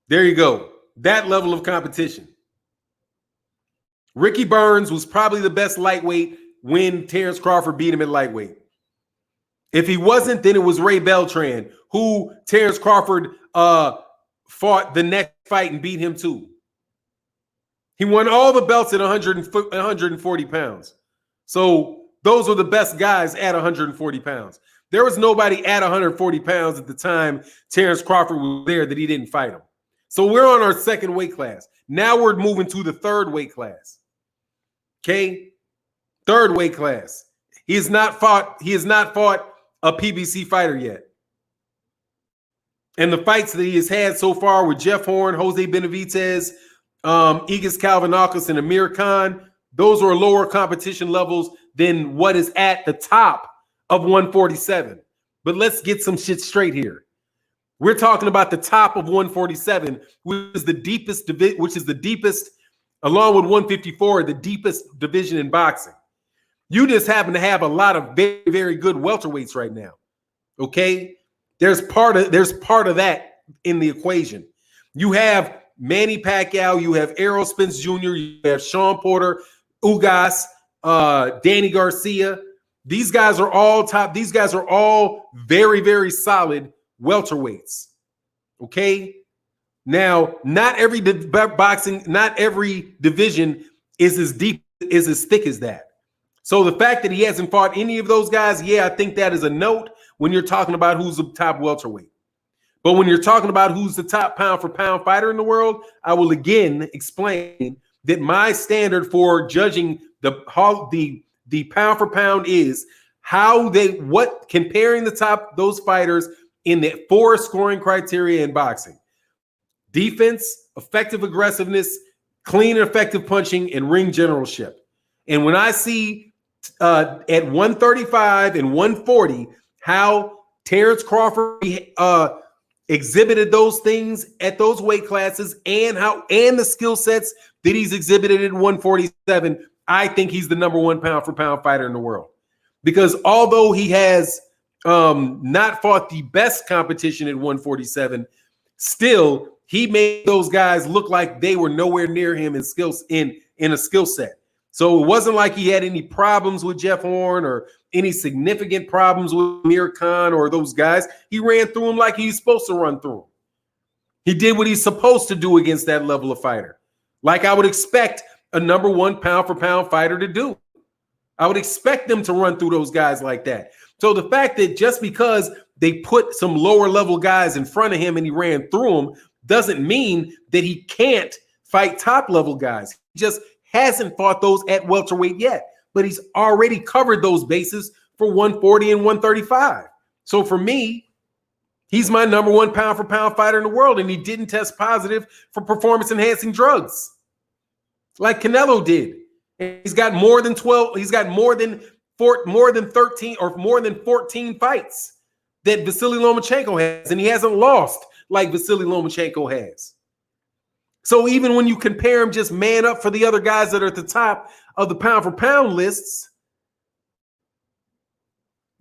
There you go. That level of competition. Ricky Burns was probably the best lightweight when Terence Crawford beat him at lightweight. If he wasn't, then it was Ray Beltran, who Terence Crawford fought the next fight and beat him too. He won all the belts at 140 pounds. So those were the best guys at 140 pounds. There was nobody at 140 pounds at the time Terence Crawford was there that he didn't fight him. So we're on our second weight class. Now we're moving to the third weight class. Okay? Third weight class. He has not fought a PBC fighter yet. And the fights that he has had so far with Jeff Horn, Jose Benavidez, Igis Kalvinakis, and Amir Khan, those are lower competition levels than what is at the top of 147. But let's get some shit straight here. We're talking about the top of 147, which is the deepest, along with 154, the deepest division in boxing. You just happen to have a lot of very, very good welterweights right now. Okay? There's part of that in the equation. You have Manny Pacquiao, you have Errol Spence Jr., you have Shawn Porter, Ugas, Danny Garcia. These guys are all top. These guys are all very, very solid welterweights. Okay? Now, not every division is as deep, is as thick as that. So the fact that he hasn't fought any of those guys, yeah, I think that is a note when you're talking about who's the top welterweight. But when you're talking about who's the top pound for pound fighter in the world, I will again explain that my standard for judging the pound for pound is comparing those fighters in the 4 scoring criteria in boxing: defense, effective aggressiveness, clean and effective punching, and ring generalship. And when I see at 135 and 140 how Terence Crawford exhibited those things at those weight classes and the skill sets that he's exhibited at 147, I think he's the number 1 pound for pound fighter in the world. Because although he has not fought the best competition at 147, still he made those guys look like they were nowhere near him in skills in a skill set. So it wasn't like he had any problems with Jeff Horn or any significant problems with Amir Khan or those guys. He ran through them like he's supposed to run through them. He did what he's supposed to do against that level of fighter, like I would expect a number 1 pound for pound fighter to do. I would expect them to run through those guys like that. So the fact that just because they put some lower level guys in front of him and he ran through them doesn't mean that he can't fight top level guys. He just hasn't fought those at welterweight yet, but he's already covered those bases for 140 and 135. So for me, he's my number 1 pound for pound fighter in the world, and he didn't test positive for performance enhancing drugs like Canelo did. And he's got more than 12. He's got more than 13 or more than 14 fights that Vasily Lomachenko has, and he hasn't lost like Vasily Lomachenko has. So even when you compare him just man up for the other guys that are at the top of the pound for pound lists,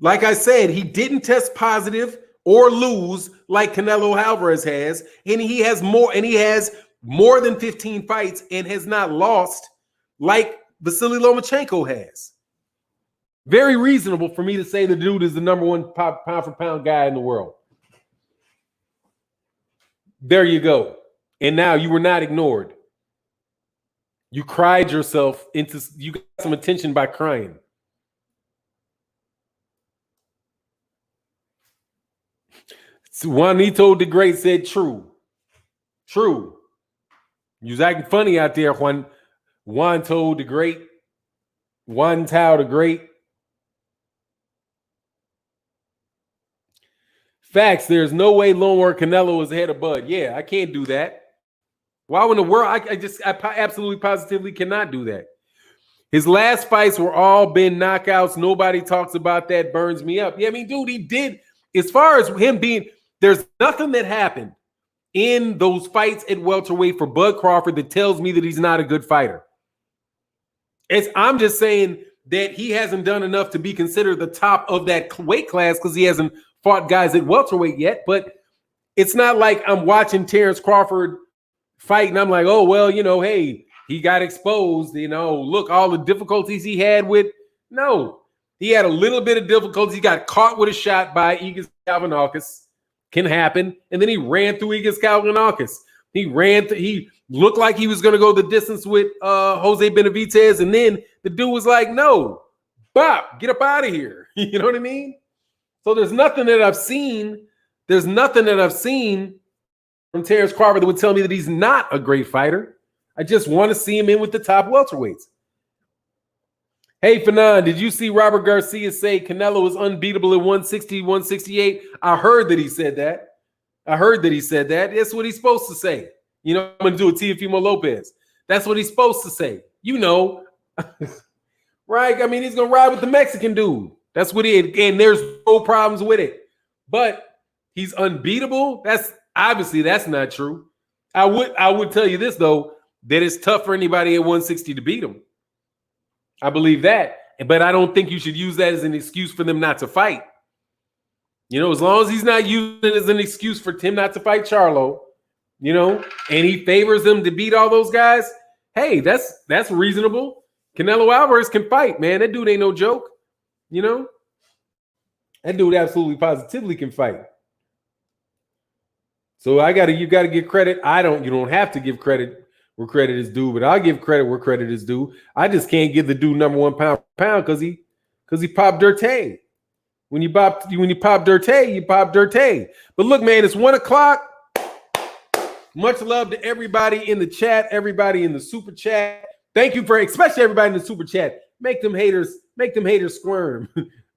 like I said, he didn't test positive or lose like Canelo Alvarez has, and he has more than 15 fights and has not lost like Vasily Lomachenko has. Very reasonable for me to say the dude is the number 1 pound for pound guy in the world. There you go. And now you were not ignored. You cried yourself into, you got some attention by crying. So Juanito the Great said true. True. You was acting funny out there, Juanito the Great. Juan Tao the Great. Facts, there's no way Lone War Canelo is ahead of Bud. Yeah, I can't do that. Why in the world? I absolutely positively cannot do that. His last fights were all been knockouts. Nobody talks about that. Burns me up. Yeah, I mean, dude, he did. As far as him being, there's nothing that happened in those fights at welterweight for Bud Crawford that tells me that he's not a good fighter. I'm just saying that he hasn't done enough to be considered the top of that weight class because he hasn't fought guys at welterweight yet. But it's not like I'm watching Terence Crawford fight and I'm like, oh, well, hey, he got exposed, look, all the difficulties he had with. No, he had a little bit of difficulties. He got caught with a shot by Igas Kalvinakis. Can happen. And then he ran through Igas Kalvinakis. He looked like he was going to go the distance with Jose Benavidez. And then the dude was like, no, Bob, get up out of here. You know what I mean? So there's nothing that I've seen. There's nothing that I've seen from Terence Crawford that would tell me that he's not a great fighter. I just want to see him in with the top welterweights. Hey, Fanon, did you see Robert Garcia say Canelo is unbeatable at 160, 168? I heard that he said that. That's what he's supposed to say. I'm going to do a Teofimo Lopez. That's what he's supposed to say. Right? I mean, he's going to ride with the Mexican dude. That's what and there's no problems with it. But he's unbeatable. That's not true. I would tell you this, though, that it's tough for anybody at 160 to beat him. I believe that. But I don't think you should use that as an excuse for them not to fight. As long as he's not using it as an excuse for him not to fight Charlo, and he favors them to beat all those guys, hey, that's reasonable. Canelo Alvarez can fight, man. That dude ain't no joke. That dude absolutely positively can fight. So you got to give credit. You don't have to give credit where credit is due, but I'll give credit where credit is due. I just can't give the dude number 1 pound for pound because he popped Dirty. When you pop Dirty, you pop Dirty. But look, man, it's 1 o'clock. Much love to everybody in the chat, everybody in the super chat. Thank you especially everybody in the super chat. Make them haters squirm.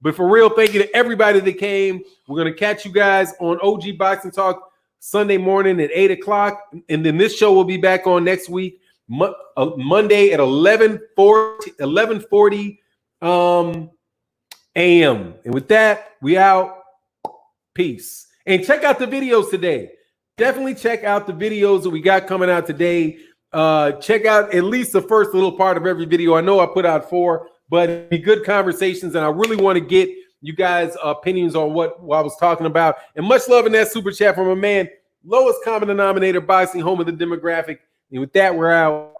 But for real, thank you to everybody that came. We're gonna catch you guys on OG Boxing Talk Sunday morning at 8 o'clock, and then this show will be back on next week, Monday at 11:40 a.m. And with that, we out. Peace. And check out the videos today. Definitely check out the videos that we got coming out today. Check out at least the first little part of every video. I know I put out 4, but it'd be good conversations, and I really want to get you guys' opinions on what I was talking about. And much love in that super chat from a man, lowest common denominator boxing, home of the demographic. And with that, we're out.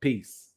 Peace.